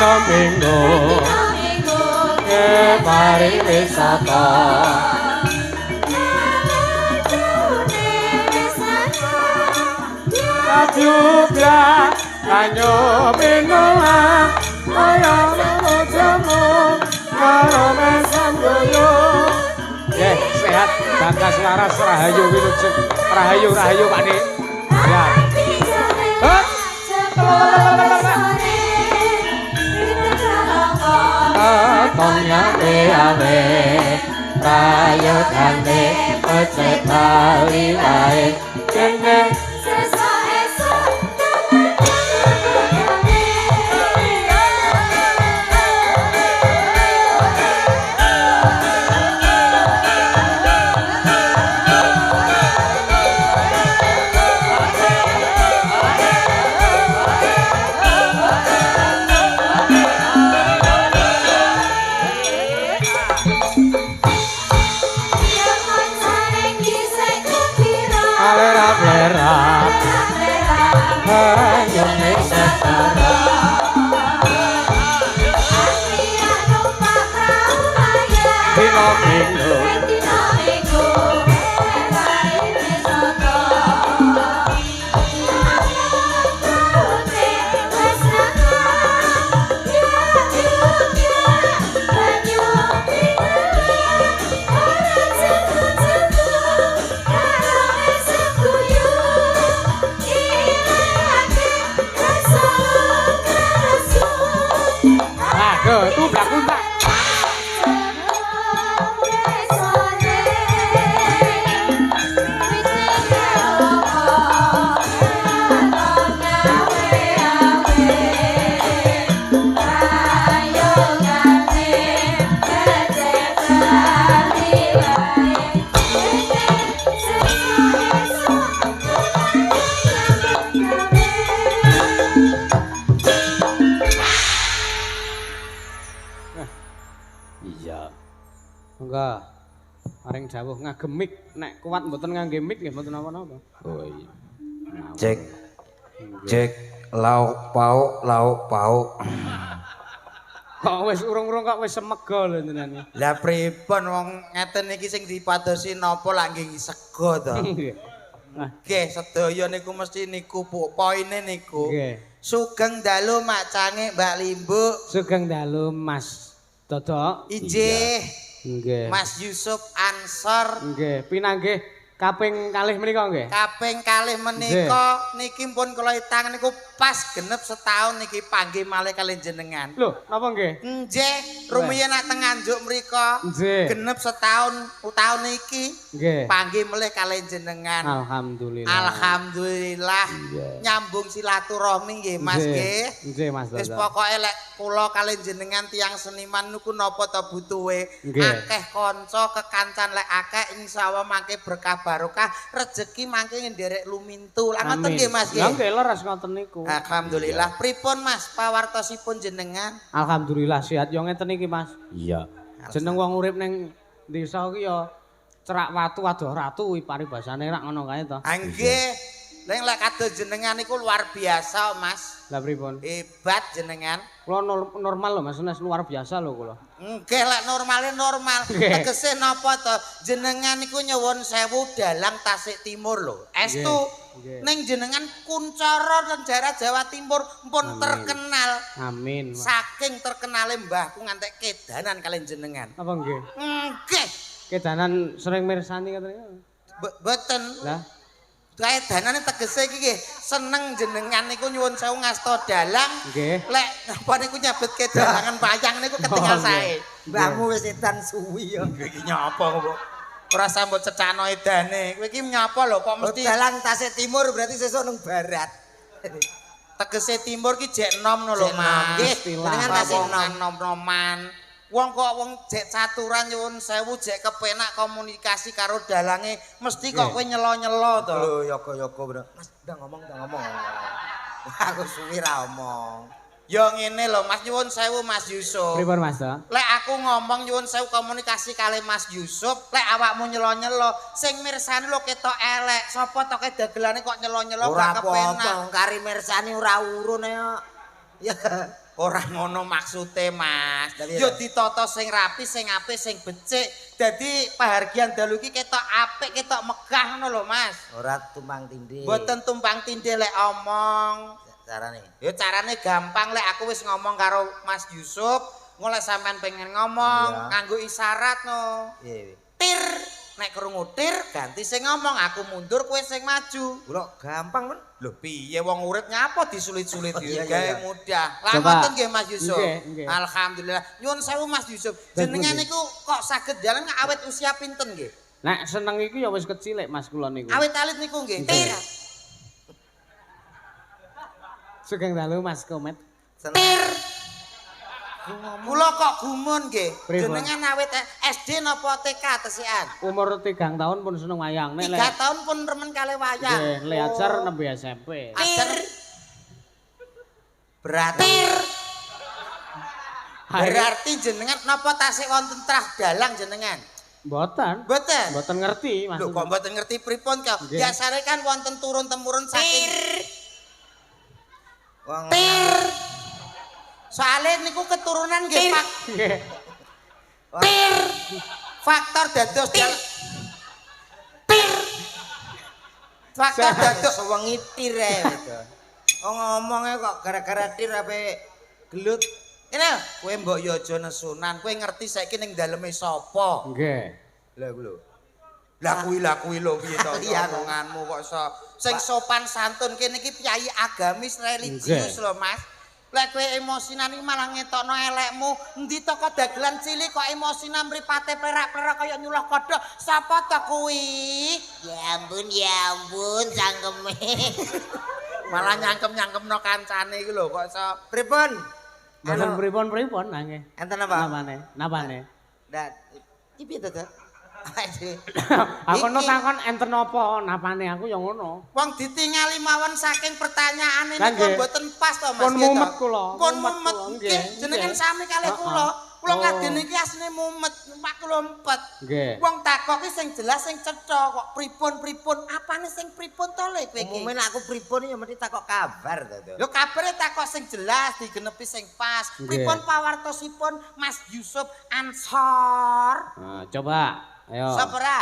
dina minggu paring wisata Jubla kanyo menoa kaya jamu karo mesam goyo nggih sehat bagas waras rahayu wilujeng rahayu Pak Dik ya Tongnya awe prayogane ojek bali wae kene Paring jawuh ngagemik nek kuat mboten ngangge mic nggih mboten napa-napa. Oh iya. Cek. Cek lauk pauk. Kok wis urung-urung kok wis semega lho jenengan. Lah pripun wong ngeten iki sing dipadosi napa lak nggih sego to. Nggih, sedaya niku mesti niku poine niku. Nggih. Sugeng dalu Mak Cangik Mbak Limbuk. Sugeng dalu Mas Dodok. Injih. Nggih. Mas Yusuf Ansor. Nggih, pinanggih kaping kalih menika nggih. Kaping kalih menika niki pun kula itang niku pas genep setahun niki panggih malih kalih jenengan. Lho, napa nggih? Nggih, rumiyin nak teng Nganjuk mriku. Genep setahun tahun niki. Nggih. Panggih malih kalih jenengan. Alhamdulillah. Alhamdulillah. Nyambung silaturahmi nggih Mas nggih. Nggih Mas. Wis pokoke lek kula kalih jenengan tiyang seniman niku napa to butuhe. Akeh kanca kekancan lek akeh insyaallah mangke berkah barokah rezeki mangke nderek lumintu. Lah ngoten nggih Mas nggih. Lah nggih leres ngoten niku. Alhamdulillah. Pripun Mas pawartosipun jenengan? Alhamdulillah sehat yo ngeten iki Mas. Iya. Jeneng wong urip ning desa iki yo cerak watu adoh ratu kuwi paribasane rak ngono kae to. Nggih. Lek kados jenengan niku luar biasa Mas. Lah pripun? Hebat jenengan. Kula normal lho Mas, luar biasa lho kula. Nggih lek normale normal. Tegese napa to? Jenengan niku nyuwun sewu dalang Tasik Timur lho. Estu ning jenengan kuncara dan daerah Jawa Timur pun terkenal. Amin. Saking terkenale mbahku ngantek kedanan kalian jenengan. Apa nggih? Nggih. Kedanan sering mirsani katanya. Mboten. Lah Kaedanane tegese iki nggih seneng jenengan niku nyuwun sewu ngasta dalang. Nggih. Lek apa niku nyabet kedalangan wayang niku ketinggal sae. Mbahmu wis edan suwi ya. Iki nyapa kok. Ora sambut cecano edane. Kowe iki nyapa lho kok mesti dalang Tasik Timur berarti sesuk nang barat. Tegese timur ki jek nom lho Mas. Nggih, jenengan Tasik nom-noman. Wong kok wong jek caturan nyuwun sewu jek kepenak komunikasi karo dalange mesti kok kowe nyelo-nyelo to. Lho yoga-yoga bro. Mas ndang ngomong. Aku suwi ra omong. Ya ngene lho Mas nyuwun sewu Mas Yusuf. Pripun Mas to? Lek aku ngomong nyuwun sewu komunikasi kali Mas Yusuf, lek awakmu nyelo-nyelo sing mirsani lho ketok elek. Sopo to dagelane kok nyelo-nyelo gak kepenak. Ora apa-apa, kari mirsani ora urun ya. Ya. Ora ngono maksude, Mas. Yo ditata sing rapi, sing apik, sing becik. Dadi pahargyan dalu iki ketok apik, ketok megah ngono lho, Mas. Ora tumpang tindih. Mboten tumpang tindih lek omong. Carane. Ya carane gampang lek aku wis ngomong karo Mas Yusuf, ngoleh sampean pengen ngomong nganggo isyarat no. Iya. Tir, nek krungu tir ganti sing ngomong, aku mundur kowe sing maju. Lho gampang men. Lho piye wong urip nyapa disulit-sulit Iya, gawe iya. mudah. Lah ngoten nggih Mas Yusuf. Alhamdulillah. Nyuwun sewu Mas Yusuf. Jenengan niku kok saged jalan awet usia pinten nggih? Nek seneng iku ya wis kecilik Mas kula niku. Awet alit niku nggih. Tir. Sugeng dalu Mas Komet. Tir. Kula kok gumun nggih. Pripun? Jenengan awet SD napa TK tesian? Umur 3 tahun pun seneng wayang. 3 tahun pun remen kali wayang. Nggih, le ajar nembe SMP. Ajar. Berarti jenengan napa tasih wonten trah dalang jenengan? Mboten. Mboten. Mboten ngerti Mas. Lho kok mboten ngerti pripun kok? Biasane kan wonten turun-temurun saking Wong soalnya niku keturunan nggih Pak. Nggih. Faktor dados faktor dados sewengi tir ae gitu. Oh ngomongnya kok gara-gara tir ape gelut. Ini kowe mbok yo aja nesunan, kowe ngerti saiki ning daleme sapa? Nggih. Lah ku lho. Lah kuwi lho piye to Iya, omonganmu kok sing sopan santun kene iki piyai agamis religius lho Mas. Lek kowe emosinan iki malah ngetokno elekmu. Endi to kok dagelan cilik kok emosinan mripate plerak-plerak kaya nyuluh kodhok. Sapa to kuwi? Ya ampun cangkeme. Malah nyangkem-nyangkemno kancane iki lho kok Pripun? Mboten pripun-pripun nangge. Enten apa? Napane? Ndak iki piye to, Dad? Aku no takon enten apa napane aku ya ngono. Wong ditingali mawon saking pertanyaane Lah, niku nggih. mboten pas to Mas. Pun mumet kula. Pun Mumet mumet kula, nggih. nggih, Jenengan nggih. sami kalih kula. Kula ngadeni iki asline mumet, numpak kula empet. Nggih. Wong takoki sing jelas sing cetha kok pripun-pripun. Apane sing pripun to le kowe iki? Umume nek aku pripun ya mesti takok kabar to. Lho kabare takok sing jelas digenepi sing pas. Nggih. Pripun pawartosipun Mas Yusuf Ansor? Nah, coba. Ayo. Sapa ra?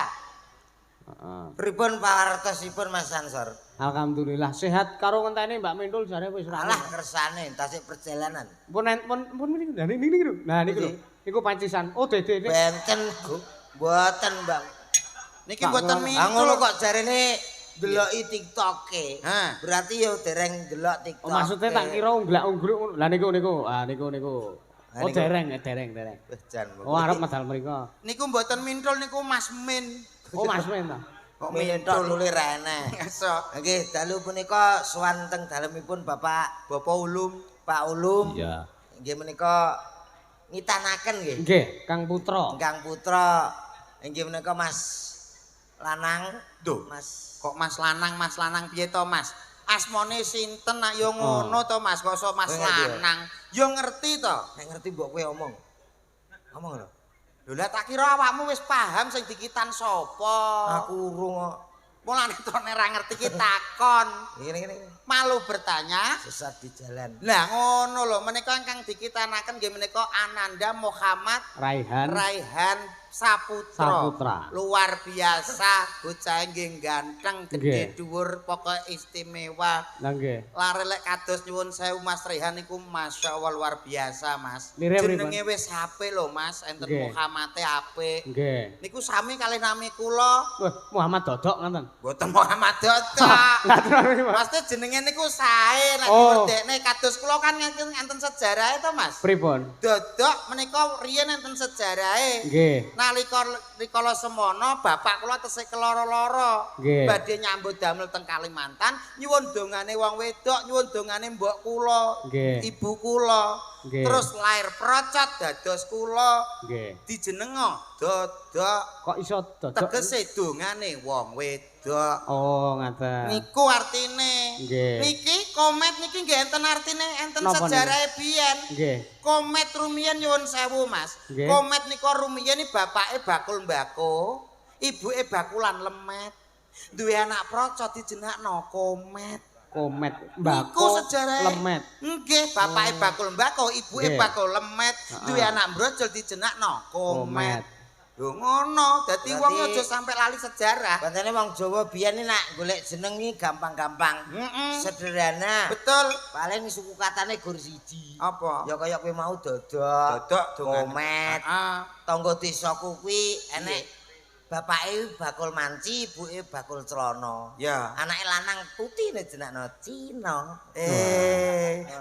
Heeh. Pripun pawartosipun Mas Ansor? Alhamdulillah sehat karo ngenteni Mbak Mindul jare wis ora. Alah kersane tasik perjalanan. Pun niku niku. Nah niku lho. Niku pancisan. Oh dede. Benten mboten, Bang. Niki mboten Ah ngono mintul. kok jarene deloki TikTok-e. Hah. Berarti yo dereng delok TikTok. Oh maksudnya tak kira unglak-ungluk ngono. Lah niku. Ah niku. Oh niku. dereng. Wis jan. Oh arep medal mriko. Niku mboten mintul niku Mas Min. Oh Mas Men ta. Kok mintok mintul nuli ra enek. Ngesok. Nggih, dalu punika suwanteng dalemipun Bapak Bapak Ulum. Pak Ulum. Iya. Nggih menika ngitanaken nggih. Nggih, Kang Putra. Kang Putra. Nggih menika Mas Lanang. Duh. Mas Kok Mas Lanang piye to Mas? Asmane sinten nak yo ngono to Mas, kok sok Mas Kowe ngerti ya? Lanang. Yo ngerti to. nek ngerti mbok kowe omong. Ngomong lho. Lho lah tak kira awakmu wis paham sing dikitan sapa. Aku urung kok. Mulane to nek ra ngerti ki takon. Ngene. Malu bertanya. Sesat di jalan. Lah ngono lho, menika ingkang dikitanaken nggih menika Ananda Muhammad Raihan Saputra. Luar biasa, bocah nggih ganteng, Nggih. gedhe dhuwur, pokoke istimewa. Lah nggih. Lare lek kados nyuwun sewu Mas Raihan niku masyaallah luar biasa Mas. Mirip, Jenenge wis apik lho Mas, enten Nggih. Muhammad apik. Nggih. Niku sami kalih nami kula. Wah, Muhammad Dodok ngoten. Mboten Muhammad Dodok. Lah terus Maksudnya jenenge niku sae nek Oh. dekne kados kula kan enten sejarahe to Mas. pripun? Dodok menika riyen enten sejarahe. Nggih. Nalika rikala semono bapak kula tesih keloro-loro. Nggih. Badhe nyambut damel teng Kalimantan, nyuwun dongane wong wedok, nyuwun dongane mbok kula, Nggih. ibu kula. Nggih. Terus lair procot dados kula Nggih. dijenenga Dodok. Kok iso Dodok? Tegese dongane wong wedok. Oh, ngaten. Niku artine. Nggih. Niki komet niki nggih enten artine enten Napa sejarahe biyen. Nggih. Komet rumiyin nyuwun sewu Mas. Nggih. Komet nika rumiyin iki bapake bakul mbako, ibuke bakulan lemet. Duwe anak procot dijenakno Komet. Komet, Iku mbako, sejarah lemet. nggih bapake bakul mbako ibuke Nggih. bakul lemet duwe anak brojol dijenakno komet. Lho ngono dadi Berarti- wong aja sampe lali sejarah. Pancene wong Jawa biyen iki nak golek jeneng iki gampang-gampang. Sederhana. Betul. Paling suku katane gur siji. Apa? Ya kaya kowe mau dodok, Dodok dongane. komet. Heeh. Tangga desaku kuwi enek bapake bakul manci, ibuke bakul celana. Ya. Anake lanang putine jenakno Cina.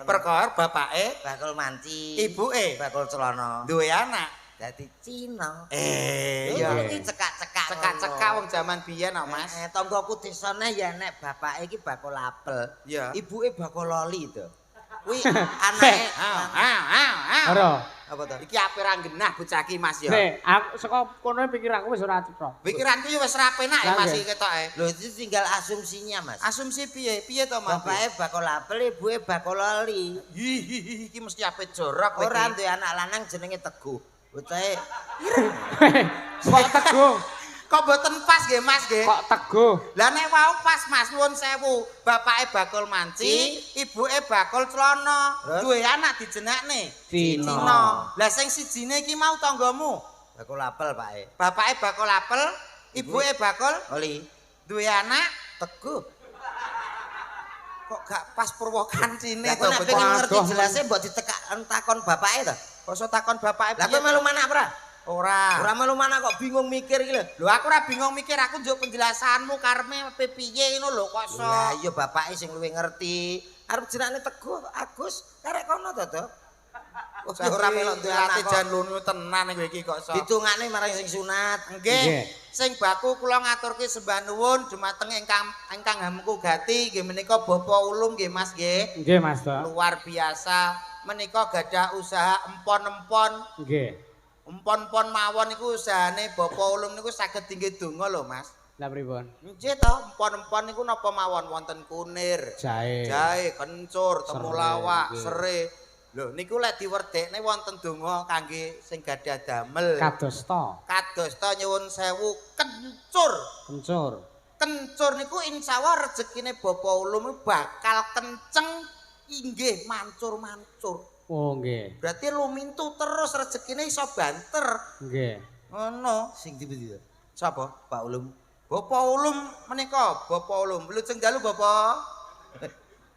Perkara bapake Bakul manci, ibuke bakul celana. duwe anak. Dadi Cina. Ya. Ngono iki cekak-cekak. Cekak-cekak wong jaman biyen kok, Mas. Tanggaku desane ya nek bapake iki bakul apel. Ya. Ibuke bakul loli to. Kuwi anake Ora. apa to? Iki ape ra genah bocah iki, Mas ya. Nek aku saka kono pikiranku wis ora cetha. Pikiranku ya wis ra penak ya Mas iki ketoke. Lho itu tinggal asumsinya, Mas. Asumsi piye? Piye to, Mas? Bapake bakul apel, ibuke bakul loli. Hi, iki mesti ape jorok kowe Ora iki. duwe anak lanang jenenge Teguh. Bocahe Kok teguh? Kok mboten pas nggih, Mas nggih? Kok teguh? Lah nek wau pas Mas nuwun sewu, bapake bakul manci, ibuke bakul celana, duwe anak dijenakne Cina. Lah sing sijine iki mau tanggamu, bakul apel, Pake. bapake bakul apel, ibuke bakul Loli. duwe anak, Teguh. kok gak pas purwokancine Lah to kok nek bocah. pengen ngerti Aduh, jelasnya mbok ditekak takon bapake to. Kok iso takon bapake Lah piye? kowe melu manak ora? Ora. Ora melu manak kok bingung mikir iki lho. Lho aku ora bingung mikir, aku njuk penjelasanmu karme piye ngono lho kok iso. Lah iya bapake sing luwih ngerti. Arep jenenge Teguh Agus karek kono to, Dok. Saya ora melok duwe latih jan lunu tenan kowe iki kok iso. Ditungane marang sing sunat. Nggih. Nggih. Sing baku kula ngaturke sembah nuwun dumateng ingkang hamku gati nggih menika Bapak Ulum nggih Mas nggih. Nggih, Mas Tok. Luar biasa. Menika gadah usaha empon-empon. Nggih. Empon-empon mawon niku usahane Bapak Ulum niku saged tinggi donga lho Mas. Lah pripun? Nggih to, empon-empon niku napa mawon wonten kunir, Jahe. jahe, kencur, temulawak, Nggih. sere. Lho niku lek diwerdekne wonten donga kangge sing gadah damel. Kados to. Kados ta nyuwun sewu kencur. Kencur. Kencur niku insyaallah rezekine Bapak Ulum bakal kenceng inggih mancur-mancur. Oh, nggih. Berarti lumintu terus rezekine iso banter. Nggih. Ngono. Sing dipundi to? Sapa? Pak Ulum. Bapak Ulum menika, Bapak Ulum. Wilujeng dalu Bapak.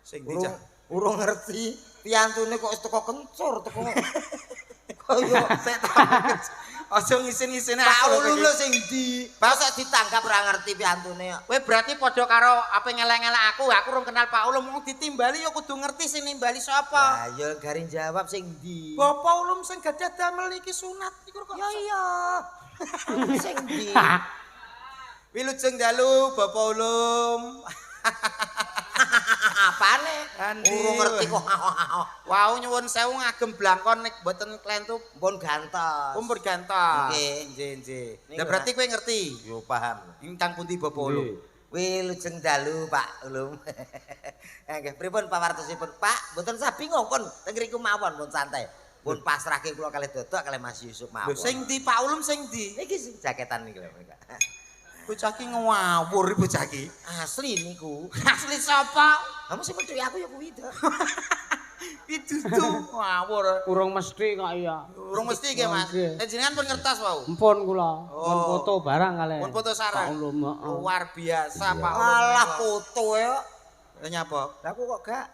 Sing dijak. Urung ngerti piantune kok wis teko kencur, teko Kaya setan. Aja ngisin-ngisine Pak aku Ulum lho lho iki. sing di masa ditangkap ora ngerti piantune kok. Kowe berarti padha karo apa ngelek-ngelek aku urung kenal Pak Ulum wong ditimbali ya kudu ngerti sing nimbali sapa. Lah ya garing jawab sing di. Bapak Ulum sing gadah damel iki sunat iku kok. Ya iya. Sing di. Wilujeng dalu Bapak Ulum. Apane? Andi. Urung ngerti kok. Wau nyuwun sewu ngagem blangkon nek mboten klentu Pun gantos. umpur ganteng. Nggih. Nggih. Niku Lah berarti kowe ngerti Yo paham. ingkang pundi Bapak Ulum. Wilujeng dalu Pak Ulum. Nggih, pripun pawartosipun? Pak, mboten usah bingung kon teng ngriku mawon pun santai. Pun pasrahke kula kalih Dodok kalih Mas Yusuf mawon. Lho sing di Pak Ulum sing di. Niki sing jaketan niki lho. Bocah ki ngawur bocah ki. Asli niku. Asli sapa? Kamu sing metu aku ya kuwi to. Itu tuh ngawur. Urung mesti kok iya. Urung mesti nggih Mas. Nggih. Jenengan pun ngertos wau. Empun kula. Pun Oh. foto barang kalih. Pun foto sareng. Pak Ulum, heeh. Luar biasa Pak Ulum. Malah foto ya. Lah nyapa? Lah aku kok gak.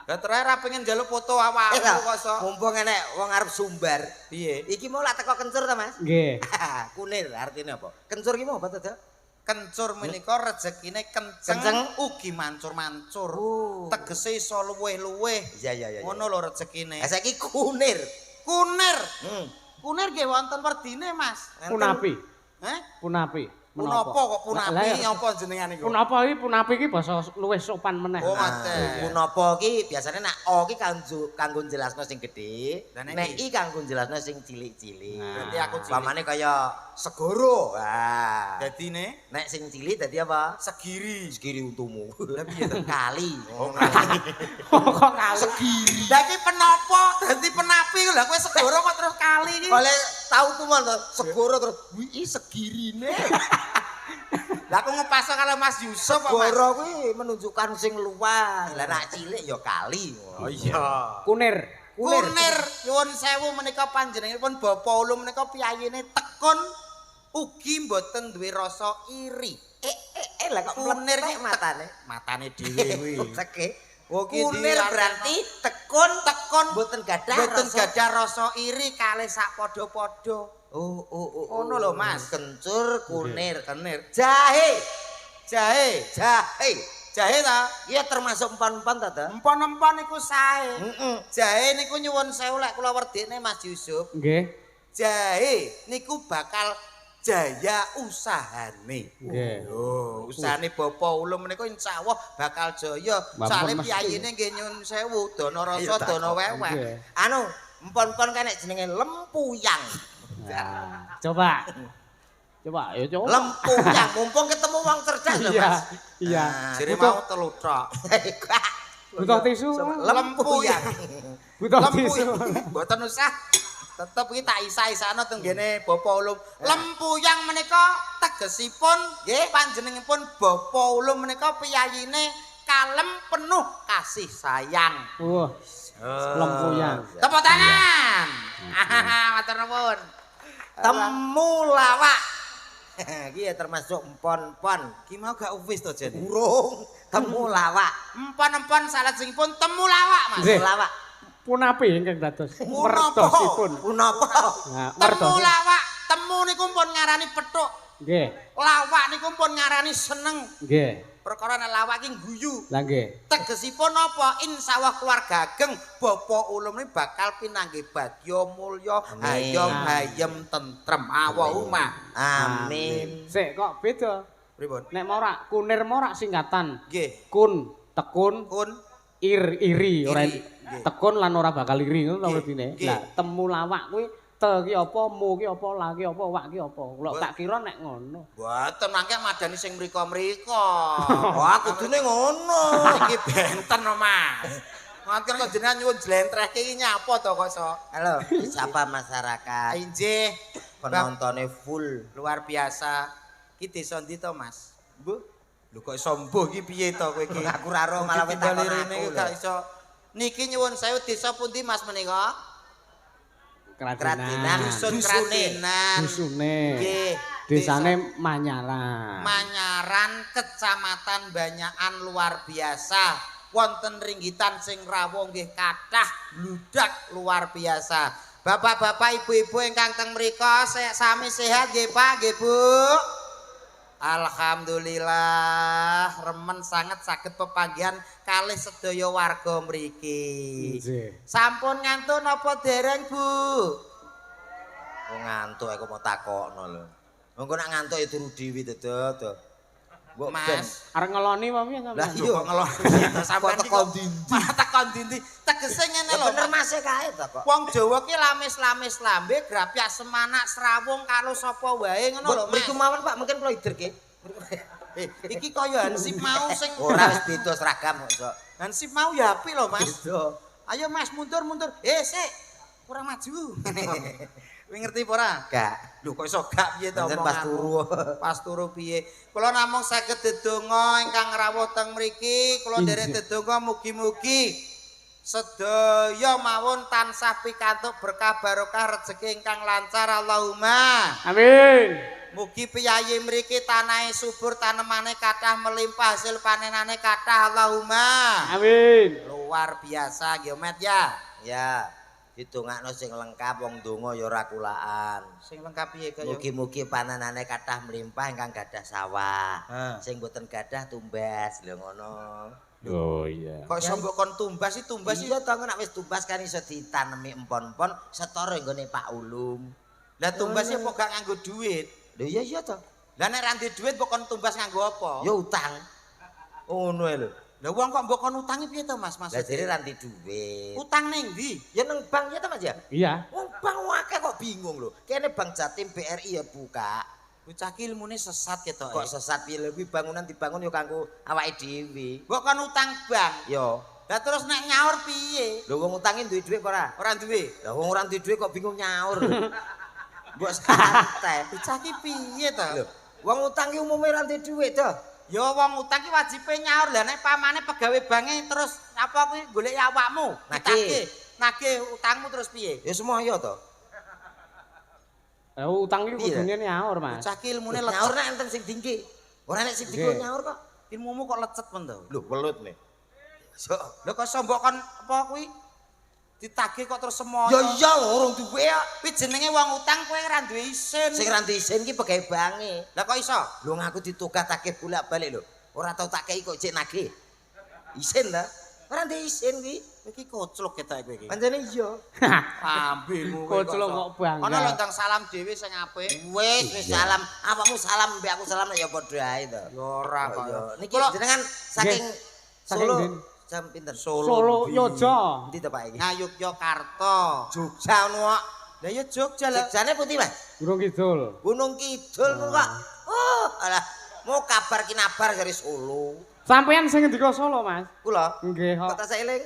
Lah terakhir ra pengen njaluk foto awakmu kok iso. Mumpung enek wong arep sumbar. Piye? Iki mau lak teko kencur ta, Mas? Nggih. Kunir artinya apa? Kencur ki mau apa to, Dok? Kencur menika rezekine kenceng, Kenceng. ugi mancur-mancur. Oh. Tegese iso luweh-luweh. Iya iya iya. Ngono lho rezekine. Lah saiki kunir. Kunir. Hmm. Kunir nggih wonten werdine, Mas. Punapi. Heh? Punapi. Punapa kok punapi apa jenengan niku? Punapa iki punapi iki basa luwih sopan meneh. Oh, Nah, mate. punapa ki biasane nak o ki kanggo jelasno sing gedhe, Lah nek nek i kanggo jelasno sing cilik-cilik. Berarti aku cilik. Pamane kaya segoro. Wah. Dadine Nek sing cilik dadi apa? segiri. Segiri untumu. Lah piye to? Kali. Oh, kali. Kok kali. Lah iki penapa dadi penapi lha kowe segoro kok terus kali iki. Oleh tau tuh man segoro terus wih segirine. Lah aku ngepaso kalau Mas Yusuf apa Mas? Goro kuwi menunjukkan sing luas. Lah nek cilik ya kali. Oh iya. Kunir. Kunir nyuwun sewu menika panjenenganipun Bapak Ulum menika piyayine tekun ugi mboten duwe rasa iri. Lah kok Kunir mletek matane. Matane dhewe kuwi. Teke. Oke, Kunir berarti tekun mboten gadah rasa iri kalih sak padha-padha. Oh. Ngono lho, Mas. Kencur, kunir. Jahe. Jahe ta? Iya termasuk empon-empon ta, Ta? Empon-empon iku sae. Heeh. Jahe niku nyuwun sewu lek kula werdene Mas Yusuf. Nggih. Jahe niku bakal jaya usahane. Nggih. Lho, usahane Bapak Ulum menika insyaallah bakal jaya. Soale piyayine nggih nyuwun sewu, dana rasa, dana weweh. Anu, empon-empon kan nek jenenge lempuyang. Nah, coba ya coba. Lempuyang, mumpung ketemu wong cerdas lho, Mas. Iya. Jere mau telu tok. Butuh tisu. Lempuyang. Butuh tisu. Mboten usah. Tetep iki tak isa-isana teng ngene Bapak Ulum. Lempuyang menika tegesipun nggih panjenenganipun Bapak Ulum menika piyayine kalem penuh kasih sayang. Wah. Lempuyang. Tepuk tangan. Matur nuwun. Temulawak. Iki ya termasuk empon-empon. Ki mau gak wis to jen. Urung. Temulawak. Empon-empon salajengipun temulawak, Mas. Temulawak. Punapi ingkang dados Punapa? mertosipun. Punapa? Nah, mertos. Temulawak, temu niku pun ngarani pethuk. Nggih. Lawak niku pun ngarani seneng. Nggih. Perkara nek lawak iki guyu. Lah nggih. Tegesipun apa? Insyaallah keluarga ageng Bapak Ulum ini bakal pinanggih badya mulya, hayom hayem tentrem. Allahumma Amin. Sik kok beda. Pripun? Nek morak kunir morak singkatan. Nggih. Kun, tekun, Kun iri ora Iri, nggih. tekun lan ora bakal iri ngono Nggih, lebine. nggih. Lah temulawak kuwi te ki apa, mu ki apa, la ki apa, wak ki apa. Kula tak kira nek ngono. Mboten mangke madani sing mriko-mriko. Wah, kudune ngono. Iki benten no, Mas. Ngoten kok jenengan nyuwun jlentrehke iki nyapa to kok sok. Halo, sapa masyarakat? Injih, Penontonnya full. luar biasa. Ki desa ndi to, Mas? Mbuh. Lho kok iso mbuh iki piye to kowe iki? Aku ra ro malah Tinggal takon rene aku, gak lho. iso. Niki nyuwun sewu desa pundi Mas menika? Kratinan. Dusun Dusune. Kratinan. Dusune. Nggih. Desane Manyaran. Manyaran Kecamatan Banyakan luar biasa. Wonten ringgitan sing rawuh nggih kathah bludak luar biasa. Bapak-bapak, ibu-ibu ingkang teng mrika sami sehat nggih Pak, nggih Bu. Alhamdulillah remen sanget saged pepanggihan kalih sedaya warga mriki. Nggih. Sampun ngantun napa dereng, Bu? Oh ngantuk aku mau takokno lho. Engko nek ngantuk ya turu dhewe to. Mbok ben. Mas, Arep ngeloni mami Lah sampeyan. iya kok ngeloni sampean Kok tekon dindi? Malah tekon dindi. Tegese ngene Ya lho. bener Mas kae to kok. Wong Jawa ki lamis-lamis lambe, grapyak semanak srawung karo sapa wae ngono lho, Mas. Mriku mawon Pak, mungkin kula iderke. Iki kaya Hansip mau sing Ora wis beda seragam kok. Hansip mau ya apik lho, Mas. Beda. Ayo Mas mundur. Sik. Kurang maju. Kowe ngerti apa ora? Gak. Lho kok iso gak piye to Pancen pas turu. Pas turu piye? Kula namung saged dedonga ingkang rawuh teng mriki, kula nderek dedonga mugi-mugi sedaya mawon tansah pikantuk berkah barokah rezeki ingkang lancar Allahumma. Amin. Mugi piyayi mriki tanahe subur, tanemane kathah melimpah, hasil panenane kathah Allahumma. Amin. Luar biasa Geomet ya. Ya, ditungakno sing lengkap wong donga ya ora kulaan. Sing lengkap piye kaya? Mugi-mugi panenane kathah melimpah ingkang gadah sawah. Ha. Sing boten gadah tumbas lho ngono. Oh iya. Kok iso mbok kon tumbas iki Iya to nek wis tumbas kan iso ditanemi empon-empon setara nggone Pak Ulum. Lah tumbas apa gak nganggo duit? Lho iya to. Lah nek ra ndek duit mbok kon tumbas nganggo apa? Ya utang. Ngono lho. Lah wong kok mbok kon utangi piye to Mas? Lah Maksudnya? jere ra duit. Utang ning ndi? Ya nang bank ya to Mas ya. Iya. Wong bank akeh kok bingung lho. Kene Bank Jatim BRI ya buka. Bocah ki ilmune sesat ketok. Kok sesat piye lho kuwi bangunan dibangun ya kanggo awake dhewe. Mbok kon utang bank. Yo. Lah terus nek nyaur piye? Lho wong utange duwe dhuwit apa ora? Ora duwe. Lah wong ora duwe dhuwit kok bingung nyaur. Mbok santai. Bocah ki piye to? Lho, Wong utang ki umume ra ndek dhuwit to. Ya wong utang ki wajibe nyaur. Lah nek pamane pegawe bange terus apa kuwi golek awakmu. Nagih utangmu terus piye? Ya semoyo to. Utang iki kudune nyaur, Mas. Cah ki ilmune lecet. Nyaur nek enten sing dingke. Ora nek sing dingke nyaur kok. Ilmumu kok lecet men to. Lho welut nih. So, Lho kok sombok kon apa kuwi? Ditagih kok terus semoyo. ya iya urung duwe ya. Kuwi jenenge wong utang kowe ora duwe isin. Sing ra isin ki pegawe bange. Lah kok iso? Lho ngaku ditugah takeh bolak-balik lho. Ora tau tak kei kok cek nagih. Isin ta? Ora ndek isin ki. Iki koclok ketok kowe iki. Pancene iya. Ambemu Koclok kok bangga. Ana lontang salam dhewe sing apik. Wis salam. Awakmu salam mbek aku salam ya padha ae to. Ya ora kok. Niki jenengan saking Solo jam pinten? Solo Yojo. Endi to Pak iki? Ngayogyakarta. Jogja ono kok. Lah ya Jogja lah. Jogjane pundi, Mas? Gunung Kidul. Gunung Kidul kok. Oh, alah. Mau kabar kinabar dari Solo. Sampeyan sing ngendika Solo, Mas? Kula. Nggih, kok. Kok tak eling.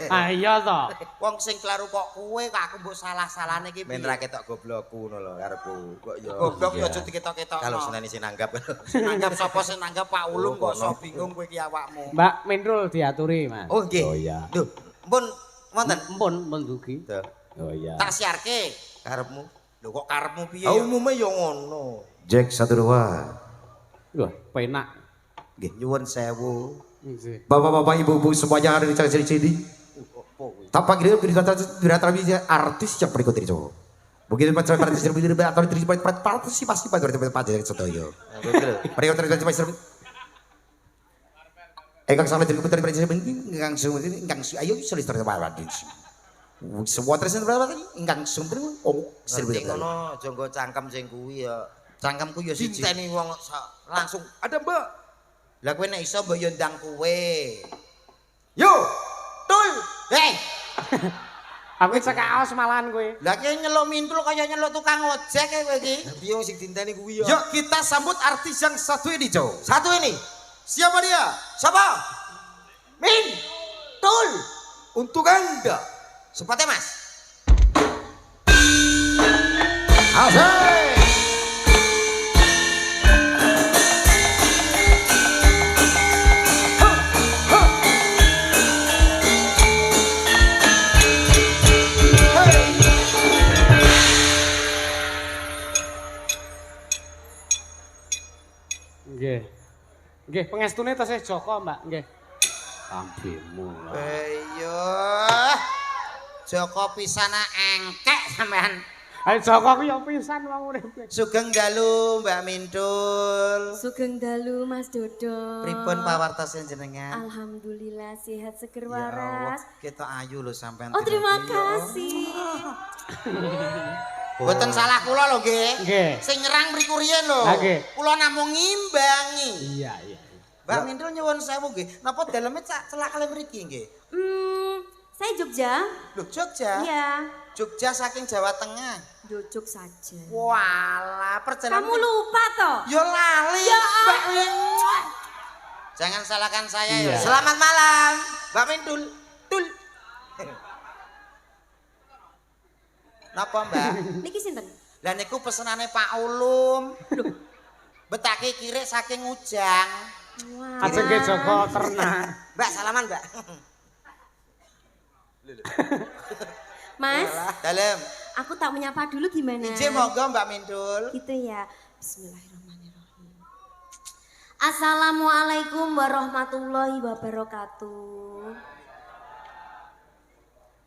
Ah iya to. Wong sing kleru kok kowe kok aku mbok salah-salahne iki. Men ra ketok goblokku ngono lho karepku. Kok ya. Goblok ya aja diketok-ketok. Kalau seneni sing nanggap. Nanggap sapa sing nanggap Pak Ulum kok iso bingung kowe iki awakmu. Mbak Mindrul diaturi, Mas. Oh nggih. Oh iya. Lho, mpun wonten. Mpun dugi. Oh iya. Tak siarke. Karepmu. Lho kok karepmu piye? Umume ya ngono. Jack 1 2. Wah, penak. Nggih, nyuwun sewu. Nggih. Bapak-bapak, ibu-ibu semuanya ada di sini. Tampak dia beri artis yang berikut ini cowok. Begitu macam artis yang beri atau diterima partisipasi pada pajak sedoyo. Mereka terlibat macam engkang salah jadi putri presiden engkang semua ini engkang ayo sulit terjebak semua tersen berapa tadi engkang sumber Ngerti ngono, aja nggo cangkem sing kuwi ya. Cangkemku ya siji. Dinteni wong langsung ada Mbak. Lah kowe nek iso mbok yo ndang kowe. Yo, Tul. Hei, Aku cek kaos malahan kowe. lah ki nyeluk mintul kaya nyeluk tukang ojek kowe iki. piye sing dinteni kuwi ya. Yuk kita sambut artis yang satu ini cowok. Satu ini. Siapa dia? Siapa? Min. Tul. Untuk anda. Sepate Mas. Asik. Nggih. Nggih, pengestune tasih Joko, Mbak. Nggih. Ambimu. Ayo. Joko pisana engkek sampean. Ayo Joko ku ya pisan wong urip. Sugeng dalu Mbak Mintul. Sugeng dalu Mas Dodo. Pripun pawartos jenengan? Alhamdulillah sehat seger Ya Allah, waras. kita ayu lho sampean. Oh terima kasih. Mboten salah kula lho nggih. Nggih. Sing nyerang mriku riyen lho. Lah, nggih. Kula namung ngimbangi. Iya, iya. Mbak Mintul nyuwun sewu nggih. Napa daleme celak kali mriki nggih? Saya Jogja. Lho Jogja? Iya. Jogja saking Jawa Tengah. Duduk saja. Walah, perjalanan. Kamu lupa toh? Yo lali. Ya Mbak Mintul. Jangan salahkan saya ya. Iya. Selamat malam, Mbak Mintul. Tul. Napa, Mbak? Niki sinten? Lah niku pesenane Pak Ulum. Betake kirik saking Ujang. Wah. Ajeng ke Joko ternak. Mbak salaman, Mbak. Mas, Dalem. aku tak menyapa dulu gimana? Ije monggo Mbak Mintul. Gitu ya. Bismillahirrahmanirrahim. Assalamualaikum warahmatullahi wabarakatuh.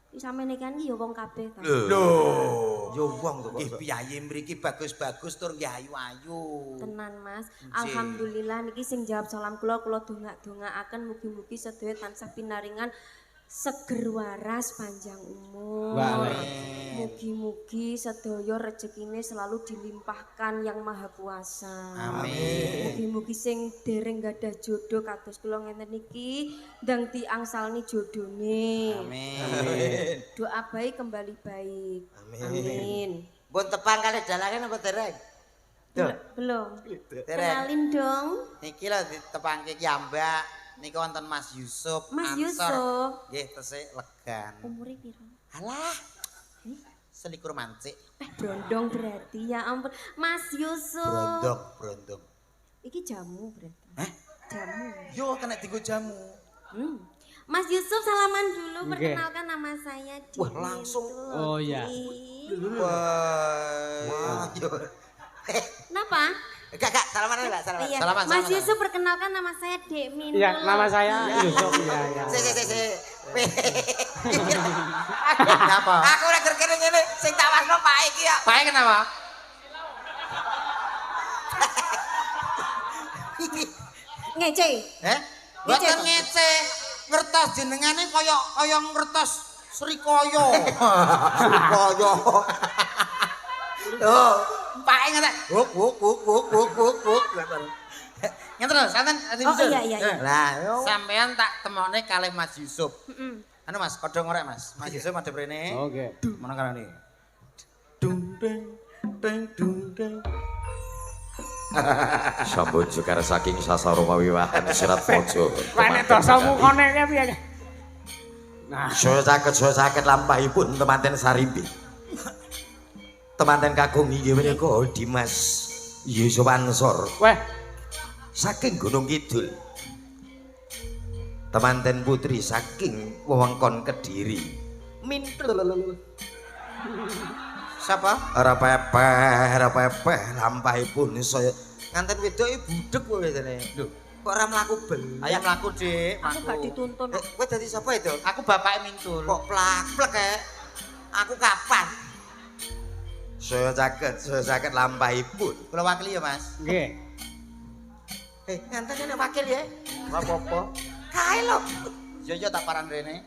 Iki sampeyan kan iki ya wong kabeh ta. Yo wong to Nggih piyayi mriki bagus-bagus tur nggih ayu-ayu. Tenan Mas. Alhamdulillah niki sing jawab salam kula dongak-dongakaken mugi-mugi sedaya tansah pinaringan seger waras panjang umur. Amin. Mugi-mugi sedaya rezekine selalu dilimpahkan yang Maha Kuasa. Amin. Mugi-mugi sing dereng gadah jodoh kados kula ngenten iki ndang diangsalni jodone. Amin. Doa baik kembali baik. Amin. Pun tepang kali dalangan apa dereng? Belum. Dereng. Kenalin dong. Niki lho ditepangke ki Mbak. Niki wonten Mas Yusuf. Mas Ansor. Yusuf. Nggih tesih legan. Umure piro? Alah. selikur mancik. Brondong berarti ya ampun. Mas Yusuf. Brondong. Iki jamu berarti. Hah? Jamu. Yo kena dienggo jamu. Mas Yusuf salaman dulu, Oke. perkenalkan nama saya Dini. Wah, langsung. Oh, iya. Wah, yo. Kenapa? Gak, salaman enggak, salaman. Iya. Salaman, Mas salaman. Yusuf perkenalkan nama saya Dek Minul. Iya, nama saya Yusuf. Iya, iya. Si. Kenapa? Aku udah gerkene ngene, sing tak wasno Pak iki ya. Pae kenapa? Ngece. Boten ngece. Ngertos jenengane kaya ngertos Srikaya. Koyo. Oh, Pae ngene. wuk. Ngeten lho, santen ati Oh, Yusuf. iya. Lah, yo. Sampean tak temone kalih Mas Yusuf. Heeh. Anu Mas, kodho ngorek Mas. Mas Yusuf madhep rene. Oke. Mana karane? Dung deng dung deng. Sambut jekar saking sasaro mawiwahan sirat pojo. Nek dosamu kene piye? Nah, Saya sakit lampahipun temanten Sarimbi. Temanten kakung inggih menika Dimas Yusuf Ansor weh, saking Gunung Kidul. Temanten putri saking wewengkon Kediri. Siapa? Ora pepeh lampahipun saya Nganten wedok iki budhek kowe wetene. Lho, Kok ora mlaku bel? ayo mlaku, Dik. Aku gak dituntun. Kowe dadi sapa itu? Aku bapake Mintul. Kok plak-plek kayak aku kapan? saya sakit lampahipun. Kula wakili ya, Mas. nggih. Nganten ngene wakil ya. Ora apa-apa. Kae lho. Yo tak paran rene.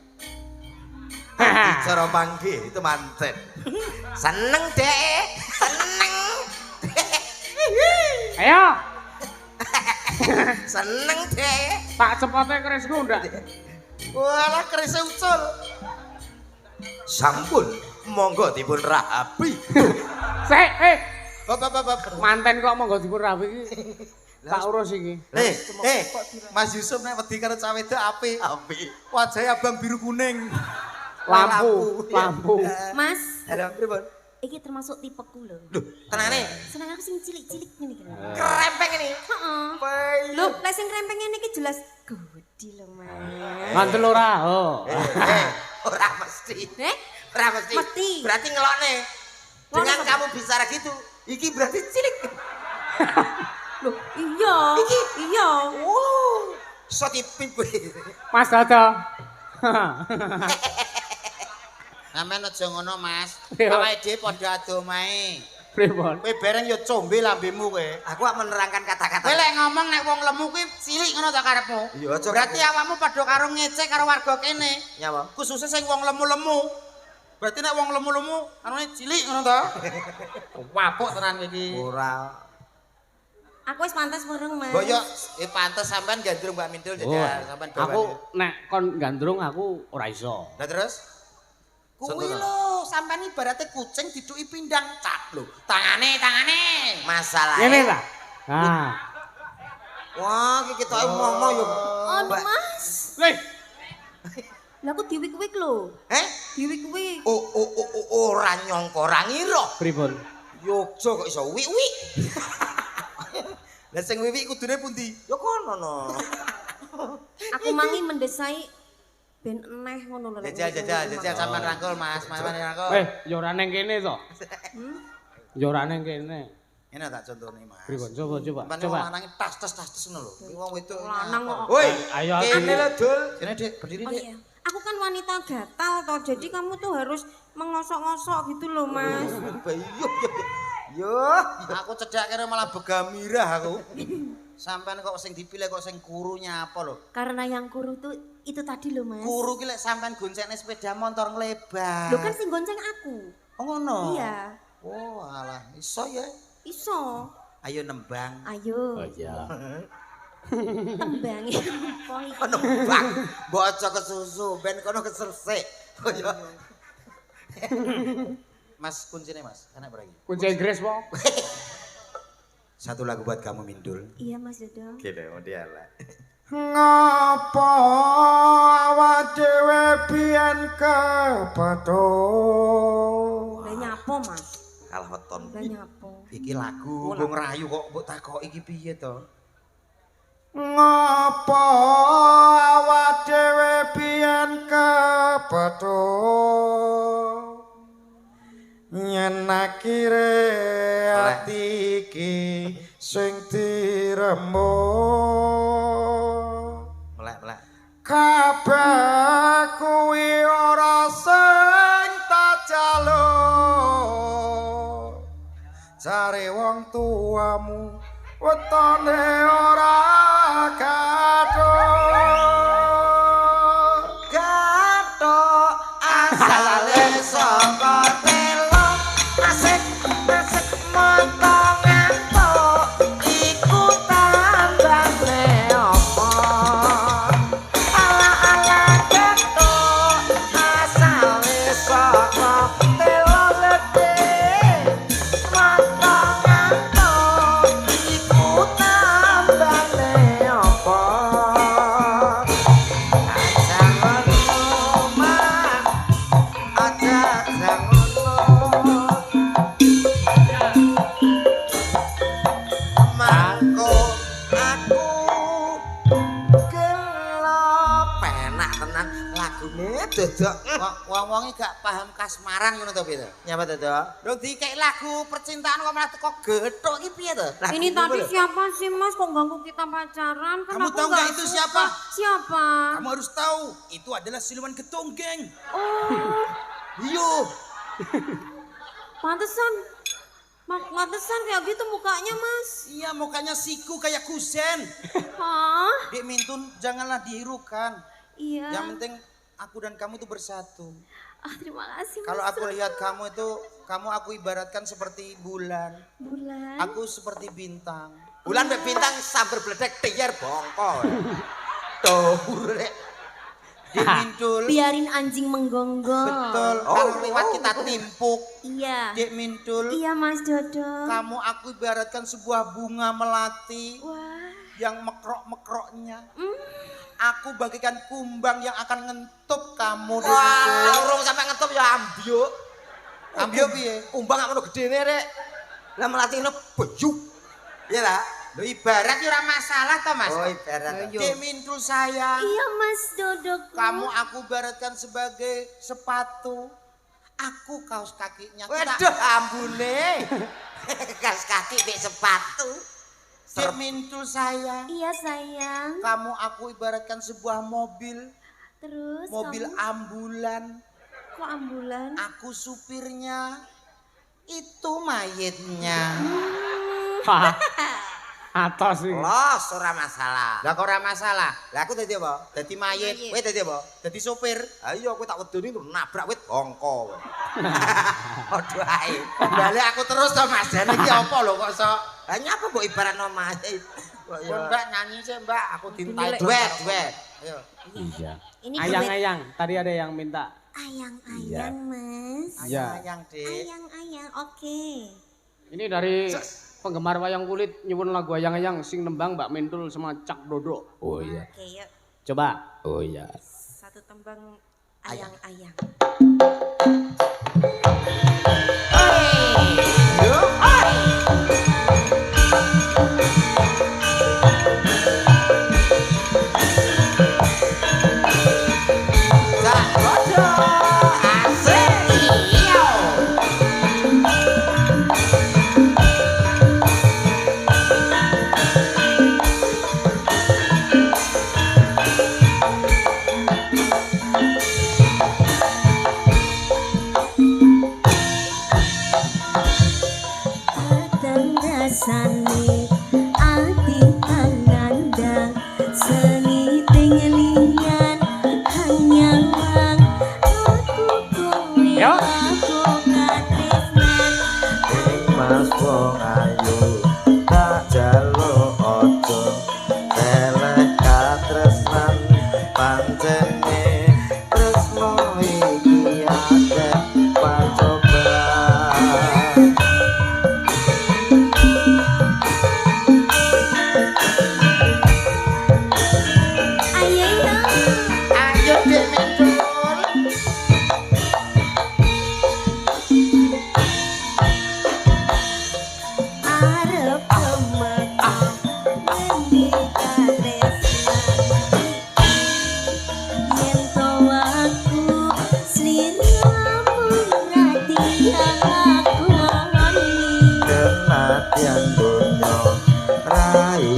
Bicara panggih temanten. Seneng dek, seneng. Ayo, Seneng dek. tak cepote kerisku ndak? Walah kerise ucul. Sampun monggo dipun rabi. Sik, Bab. manten kok monggo dipun rapi iki. Tak urus iki. Mas Yusuf nek wedi karo cah wedok apik. Wajahe abang biru kuning. Lampu. Mas, Halo, pripun? iki termasuk tipeku lho. Tenane. Seneng aku sing cilik-cilik ngene iki. Krempeng ini. Heeh. Lho, lek sing krempeng ngene iki jelas gudi lho, Mas. Mantel ora? Oh. Ora mesti. Ora mesti. Mesti. Berarti ngelokne. Dengan Ngono. kamu bicara gitu, iki berarti cilik. Loh, iya. Iya. Wow. So tipip kowe. Mas Dodo. Sampeyan aja ngono, Mas. Iya. Awake dhewe padha adomae. Pripun? Kowe bareng ya combe lambemu kowe. Aku gak menerangkan kata-kata. Kowe lek ngomong nek wong lemu kuwi cilik ngono ta karepmu? Iya, aja. Berarti awakmu padha karo ngecek karo warga kene. Nyawa. Khususnya sing wong lemu-lemu. Berarti nek wong lemu-lemu anune cilik ngono ta? Wapuk tenan iki. Ora. Aku wis pantes bareng, Mas. Mbok yo pantes sampean gandrung Mbak Mintul jajal sampean Aku nek kon gandrung aku ora iso. Lah terus? Kuwi lho, sampean ibaratnya kucing diduki pindang cap lho. Tangane. Masalah. Ngene ta? Nah. Wah, iki ketoke momo yo. Aduh, Mas. Lih, Lah aku diwik-wik lho. Diwik-wik. Ora nyangka, ora ngira. pripun? Yogja kok iso wik-wik. Lah sing wiwik kudune pundi? Ya kono no. Aku mangi mendesai ben eneh ngono lho. Jajal sampean rangkul Mas, sampean rangkul. Ya ora ning kene to. Ya ora ning kene. Ngene tak contone Mas. Pripun? Coba. Sampeyan wong lanang tas ngono lho. Kuwi wong wedok Lanang kok. Woi, Ayo kene aku. lho Dul. Kene Dik, berdiri Oh Dik. iya. Aku kan wanita gatal toh, jadi kamu tuh harus mengosok-ngosok gitu loh, Mas. Yo. Aku cedak kira malah begamirah aku. Sampean kok sing dipilih kok sing kuru nyapa lho. Karena yang kuru tuh itu tadi loh, Mas. Kuru ki lek sampean goncengne sepeda motor nglebar. Lo kan sing gonceng aku. Oh ngono. Iya. Oh alah, iso ya. Iso. Ayo nembang. Ayo. Oh iya. Tembangi. Kono bang. Bocah kesusu ben kono kesersik. Kaya Mas kuncine Mas, enak beragi. Kunci Inggris po. Satu lagu buat kamu Mindul. Iya, Mas Dodo. Gini mudiala. Ngapa awak dhewe biyen kepethuk Lah nyapo, Mas? Kalah weton. Lah nyapo. Iki lagu mbok ngrayu kok mbok takoki iki piye to? Ngopo awak dhewe biyen kepetho yen akhire ati iki sing dirembuk Melek. kabeh kuwi ora sing tak jaluk jare wong tuamu wetone ora gathuk asale saka telo asik montong entuk iku tambane apa ala gathuk asale saka telo lete montong entuk iku tambane apa Dodok wong-wonge gak paham kasmaran ngono to piye to? Nyapa dodok? Lho dikek lagu percintaan kok malah teko gethuk iki piye to? Ini tadi siapa sih Mas kok ganggu kita pacaran? Kan Kamu aku tahu nggak nggak itu suka. siapa? Siapa? Kamu harus tahu, itu adalah siluman ketonggeng. Oh, Iyo, pantesan. Pantesan kayak gitu mukanya Mas. iya mukanya siku kayak kusen. Hah? Dek Mintun, janganlah diirukan. Iya. Yang penting aku dan kamu itu bersatu. Ah, terima kasih Mas. Kalau aku lihat kamu itu, kamu aku ibaratkan seperti bulan. Bulan. Aku seperti bintang. Bulan mek bintang sambar bledek tiyer bongko. Tuh, rek. Dek Mintul, Biarin anjing menggonggong. betul. Kalau lewat kita timpuk. Iya. Dek Mintul, Iya Mas Dodo. kamu aku ibaratkan sebuah bunga melati Wah. yang mekrok-mekroknya. Aku bagikan kumbang yang akan ngentup kamu. Dek Mintul. Wah, urung sampe ngetop ya ambyuk. Ambil piye? Kumbang gak ngono gedene rek. Lah melati ngono bejuk. Iya ta? Lho ibarat ya ora masalah toh Mas. Oh, ibarat. Dek Mintul sayang. Iya Mas Dodo. Kamu aku ibaratkan sebagai sepatu. Aku kaos kakinya. Waduh, ambune. Kaos kaki mek sepatu. Dek Mintul sayang. Iya sayang. Kamu aku ibaratkan sebuah mobil. Terus Mobil kamu ambulan. kok ambulan? Aku supirnya. Itu mayitnya. Atos iki. Los ora masalah. Lah kok ora masalah. Lah aku dadi apa? Dadi mayit. Mayit. Kowe dadi apa? Dadi sopir. Ayo aku tak wedoni nabrak wit bongko. Aduh ae. Balik aku terus toh Mas. Jane iki apa lho kok sok. Lah nyapa mbok ibaratno mayit? Pun Mbak nyanyi sih Mbak. Aku dintai Duet. Ayo. Iya. Ini Ayang-ayang, tadi ada yang minta. Ayang-ayang Mas. Iya. Ayang Dek. Ayang-ayang, oke. Ini dari penggemar wayang kulit nyuwun lagu ayang-ayang sing nembang Mbak Mintul sama Cak Dodo. Oh iya. Oke, yuk. Coba. Oh iya. Satu tembang ayang-ayang.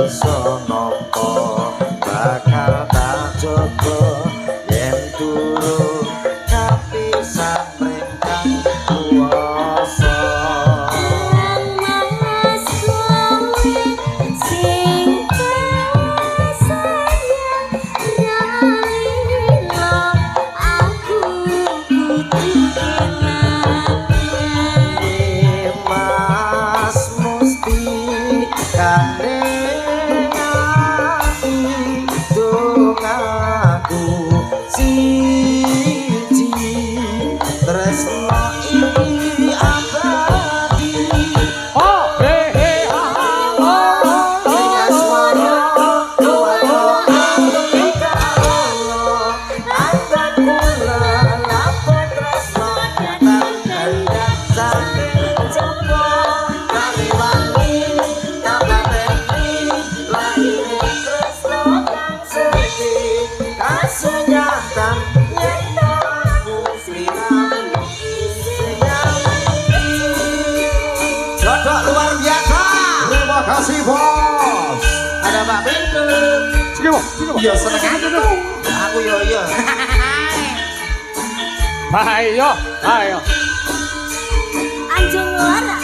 iso nopo bakal tak coba yen turun kapisan mrengkang kuwasa Mas kowe sing sayang ralilo aku kudu Mas musti kandeng ati dongaku siji tresno iki abadi Oh, he he sing asmara tuwa Afrika Allah angkat kula lapo tresno datang kandak saking jopo kali wangi tapateni lahir tresno kang suci kasunyatan yen aku siramu Jodoh luar biasa. Terima kasih bos. Ada Mbak Pintu. Sini bos, sini bos. Ya seneng aja tuh. Aku yo yo. Ayo, ayo. Anjung Laras.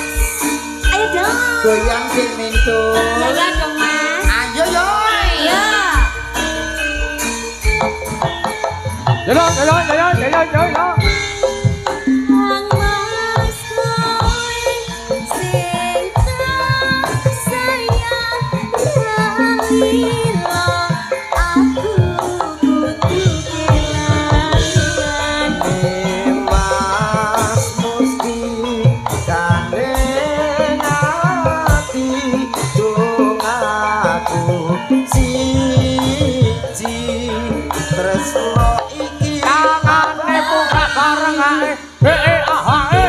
Ayo dong. Goyang Cik Mintu. Jaga dong, Mas. Ayo yo. Ayo. Yo. Mas kowe sing sayang ralilo aku kudu kelangan Mas musti kandeng ati dongaku siji tresno iki Tangane buka bareng ae. He ah he.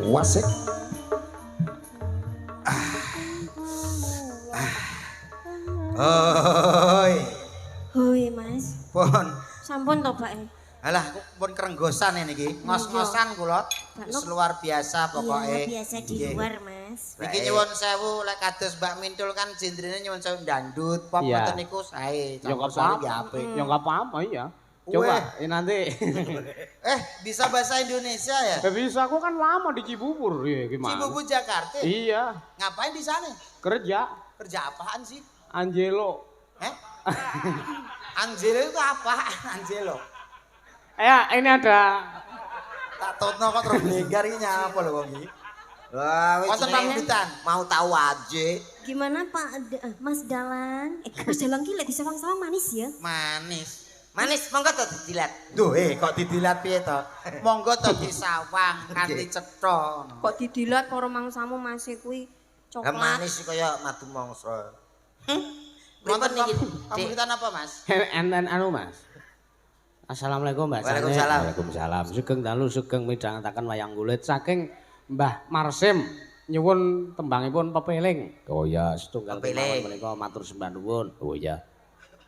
Wasik. Oi, Hoi, Mas. pun. Sampun to, Pak. Alah, aku pun kerenggosan ini iki. Ngos-ngosan kula. Wis luar biasa pokoke. Iya, biasa di Nggih. luar, Mas. Niki nyuwun sewu lek kados Mbak Mintul kan jendrene nyuwun sewu dandut pop Iya. ngoten niku sae. Ya enggak Campursari apa-apa. apik. Ya enggak apa-apa iya. Coba nanti. Bisa bahasa Indonesia ya? Bisa aku kan lama di Cibubur ya gimana? Cibubur Jakarta. Iya, Ngapain di sana? kerja Kerja apaan sih? Angelo. Eh? Angelo itu apa? Angelo. Ya, ini ada Tak totno kok terus blegar iki nyapa lho wong iki. Wah, wis Wonten pamungkutan. mau tahu aja. Gimana Pak Mas Dalang? Mas Dalang ki lek disawang-sawang manis ya? Manis. Manis monggo to didilat. Duh, kok didilat piye to? Monggo to disawang kanthi cetha. Kok didilat karo mangsamu masih kuwi Lah coklat. manis kaya madu mangsa. Wonten niki, Dik? pamungkutan apa, Mas? enten anu Mas. Assalamualaikum Mbak Sane. Waalaikumsalam. Waalaikumsalam. Sugeng dalu sugeng midhangetaken wayang kulit saking Mbah Marsim nyuwun tembangipun pepeling. Oh ya, setunggal Pepeling. menika matur sembah nuwun. Oh ya.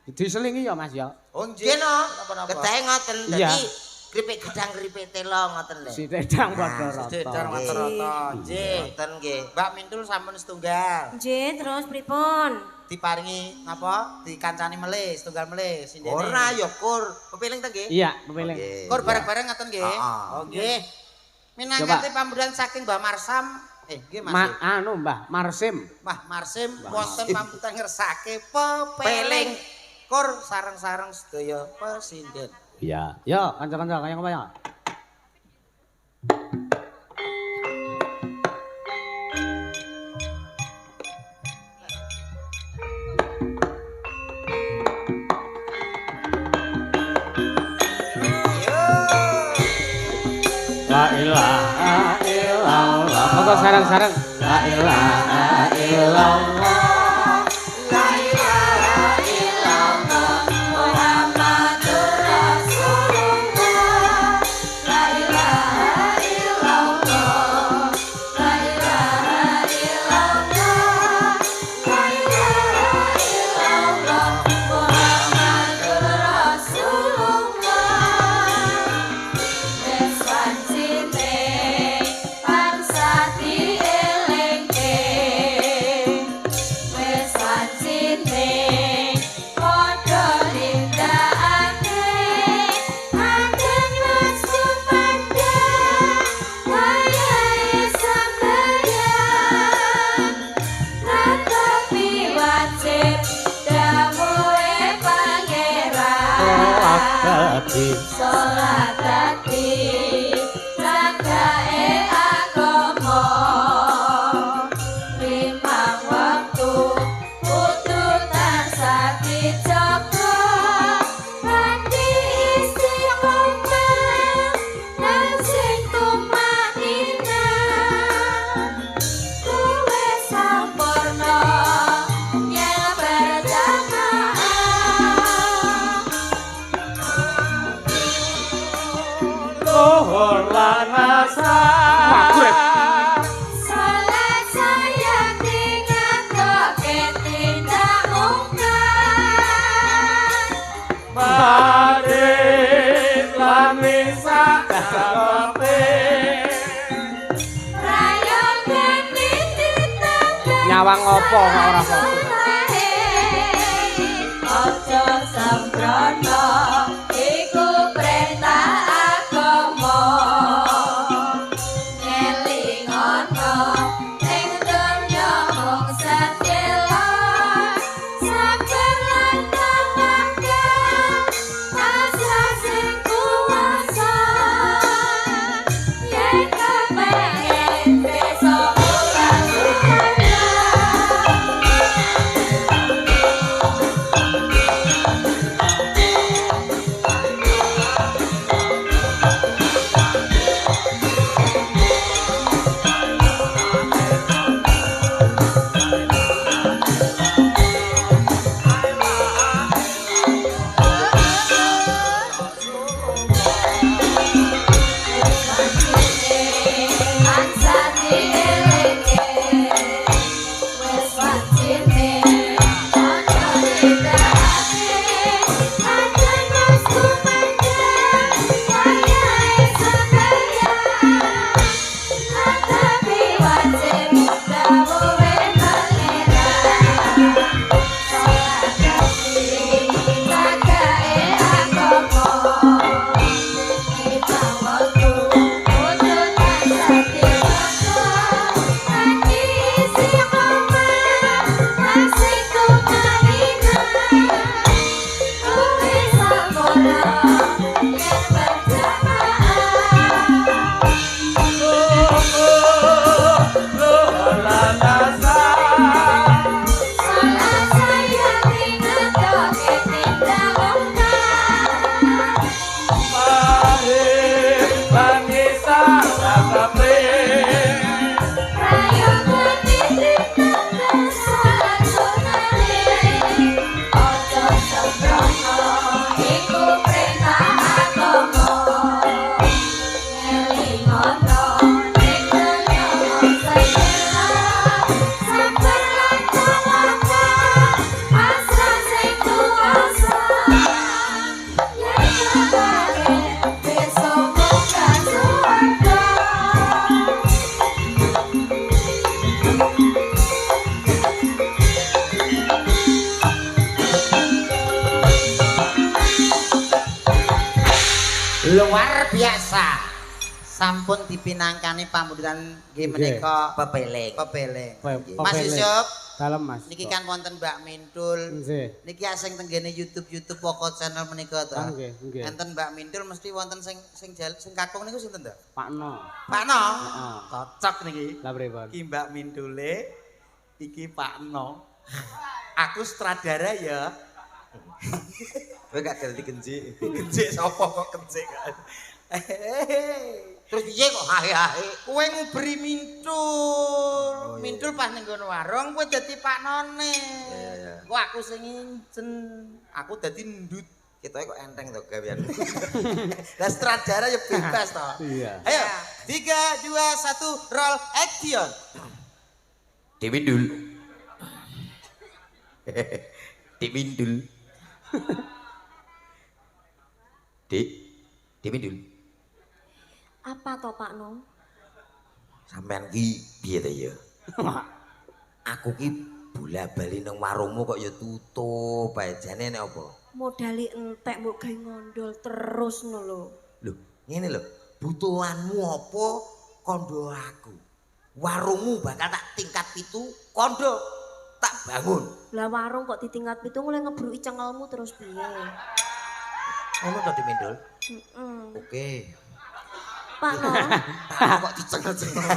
Diselingi ya Mas ya. Oh, Nggih no. Napa-napa? Kedahe ngoten Iya. dadi kripik gedang kripik telo ngoten lho. Si Dedang padha rata. Dedang rata-rata. Nggih. Ngoten nggih. Mbak Mintul sampun setunggal. Nggih, terus pripun? Diparingi napa? Dikancani melih, setunggal melih sindene. Ora ya kur, kepiling ta nggih? Iya, pepeling. Nggih. Kur bareng-bareng ngoten nggih. Heeh. Oh nggih. Minangkati pambudan saking Mbah Marsam. Nggih Mas. Anu Mbah Marsim. Mbah Marsim wonten pambudan ngersake pepeling kur sareng-sareng sedaya pesinden. Iya. Yo, kanca-kanca kaya apa ya? La ilaha illallah. Monggo sareng-sareng. La ilaha illallah. La ilaha illallah Muhammadur Rasulullah. La ilaha illallah. La ilaha illallah. La ilaha illallah Muhammadur Rasulullah. Wes wancine bangsa dielingke. Wes wancine padha nindakake anggen wis kumandhang wayahe sampeyan. Natapi wajib dawuhe pangeran. Salat dadi jagae agama. Limang waktu kudu tansah dijaga. Nganti istiqomah lan sing tumaninah. Kuwe sampurna yen berjamaah. Luhur lan asar. Salat saya dingadoke tindak mungkar. Mari lan misak karepe. Rayogan dititangkan Nyawang apa kok ora fokus? Ojo sembrono iku perintah agama. Ngelingono ing donya mung sedhela. Sabar lan tawakal asa sing kuwasa. Yen kepengin besok ora suara. Luar biasa. Sampun dipinangkani pamundutan nggih menika Pepeleng. pepeleng. Pepeleng. Mas Yusuf, Dalem Mas. Niki kan wonten Mbak Mintul. Nggih. Niki asing tenggene YouTube pokok channel menika to. Nggih, nggih. Enten Mbak Mintul mesti wonten sing kakung niku sinten to? Pak No. Pak No. Heeh. Cocok niki. Lah pripun? Iki Mbak Mintule, iki Pak No. Aku sutradara ya. Kowe gak dadi kenci. Kencik sapa kok kencik. Terus piye kok hahe-hahe? Kowe nguberi Mintul. Mintul pas ning ngono warung kowe dadi Pak None. Iya. Kok aku sing incen. Aku dadi ndut. Kita kok enteng to gawean. Lah sutradara ya bebas to. Iya. Ayo, 3 2 1 roll action. Dimindul. Dimindul. Dimindul. Apa toh Pak No? Sampean ki piye to ya? Aku ki bola-bali nang warungmu kok ya tutup bae. Jane nek apa? Modali entek mbok gawe ngondol terus no lho. Lho, ngene lho. Butuhanmu apa kondo aku? Warungmu bakal tak tingkat 7, kondo tak bangun. Lah warung kok ditingkat 7 mulai ngebruki cengelmu terus piye? Ngono to Dimindul? Heeh. Oke. Pak No. Kok dicengel-cengel.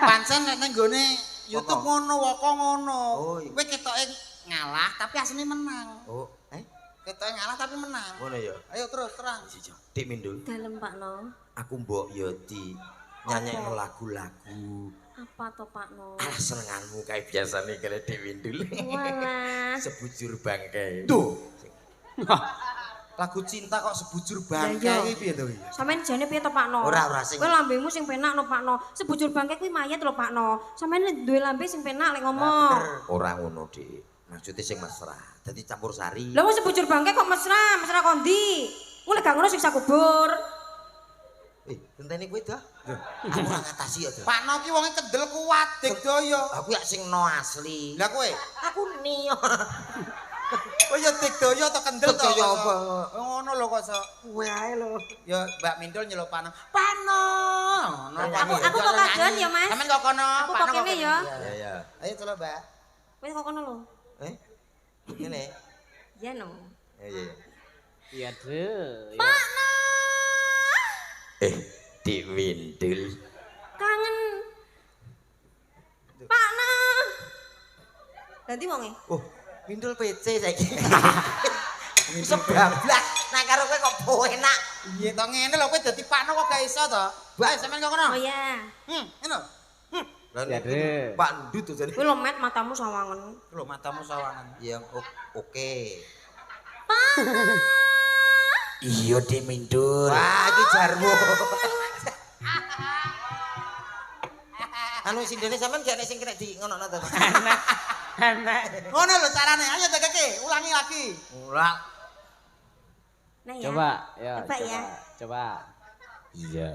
Pancen nek nang gone YouTube ngono woko ngono. Oh, iya. Kowe ketoke ngalah tapi asline menang. Oh, Ketoke ngalah tapi menang. ngono ya. Ayo terus terang. Dik Mindul, Dalem Pak No. aku mbok ya di nyanyekno lagu-lagu. Apa toh Pak No? Senenganmu kae biasane kene Dik Mindul. Walah. Sebujur bangkai. Duh. Lagu cinta kok sebujur bangkai iki piye to iki? Sampeyan jane piye to Pak No? Ora sing. Kowe lambemu sing penak no Pak No. Sebujur bangke kuwi mayat lho Pak No. Sampeyan duwe lambe sing penak lek ngomong. Ora ngono, Dik. Maksudnya sing mesra. Dadi campur sari. Lha wong sebujur bangke kok mesra, mesra kondi. Ngono gak ngono siksa kubur. Genteni kowe dah. Aku ora ngatasi ya, Dik. Pak No ki wonge kendel kuat dik doyo. Aku ya sing no asli. Lah kowe, Aku nio. kowe ya dik doyo to kendel to. Dik doyo apa? Ngono lho kok sok. Kowe ae lho. Ya Mbak Mindul nyeluk Pak No. Pak No. Aku kok kagean ya, Mas. Sampeyan kok kono, Aku Pak kok No kene ya. Ya. Ayo coba Mbak. Kowe kok kono lho. Ngene. Ya no. Ya. Iya, Dre. Pak No. Dik Mindul. Kangen. Pak No. Nanti wonge. Oh, Mindul PC saiki. Bisa bablas. Nah karo kowe kok enak. Iya to ngene lho kowe dadi Pak No kok gak iso to. Mbak sampeyan kok kono. Oh ya. Ngono. Ya, Dre. Pak Ndut to jane. Kowe lho met matamu sawangen. Lho matamu sawangan. Ya oke. Pak. Iya Dik Mindul. Wah, iki jarmu. Anu sindene sampean gak nek sing kena di ngono to. Enak. Ngono lho carane. Ayo tegeke, ulangi lagi. Ora. Nah ya. Coba, ya. Coba ya. Coba. Iya.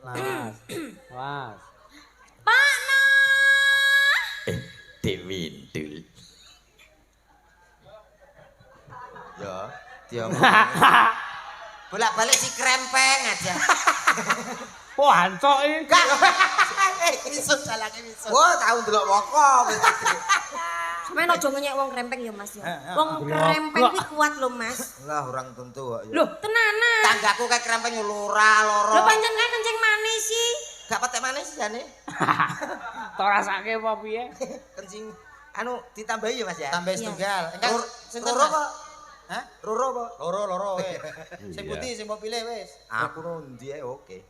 Mas. Pak No. Dik Mindul. Ya, dia bolak-balik si krempeng aja. Oh, hancok iki. Misut jalange misut. Wah, tau ndelok woko. Sampeyan aja ngenyek wong krempeng ya Mas ya. Wong krempeng kuwi kuat lho Mas. Lah orang tentu kok ya. Lho, tenanan. Tanggaku kayak krempeng yo loro. Lho pancen kae kencing manis sih. Gak patek manis jane. Tok rasake apa piye? Kencing anu ditambahi ya Mas ya. Tambah setunggal. Engkang sinten Loro Mas? kok. Hah? Loro kok. Loro weh. Sing putih sing mbok pilih wis. Aku nundi ae oke.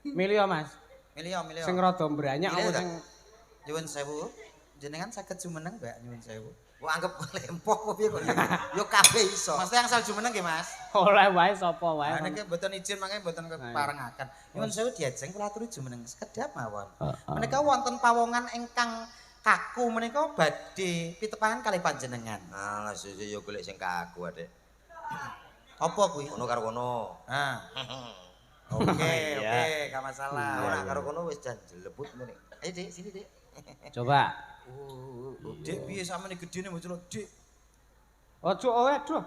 Milih ya, Mas. Milih. Sing rada mbranyak Milih apa ta? sing Nyuwun sewu. Jenengan saged jumeneng, Mbak, nyuwun sewu. Kok anggap lempok apa piye kok. Yo kabeh iso. Mas yang asal jumeneng nggih, Mas. oleh wae sapa wae. Nah, niki mboten izin mangke mboten keparengaken. Nyuwun sewu diajeng kula aturi jumeneng sekedhap mawon. Menika wonten pawongan ingkang kaku menika badhe pitepangan kalih panjenengan. Alah susu yo golek sing kaku Adek. Apa kuwi? Kono karo kono. Ah. Oke, gak masalah. Ora karo kono wis jan jelebut ngene. Ayo Dik, sini Dik. Coba. Dik piye sampeyan gedene mbok celuk, Dik? Ojo owe, duh.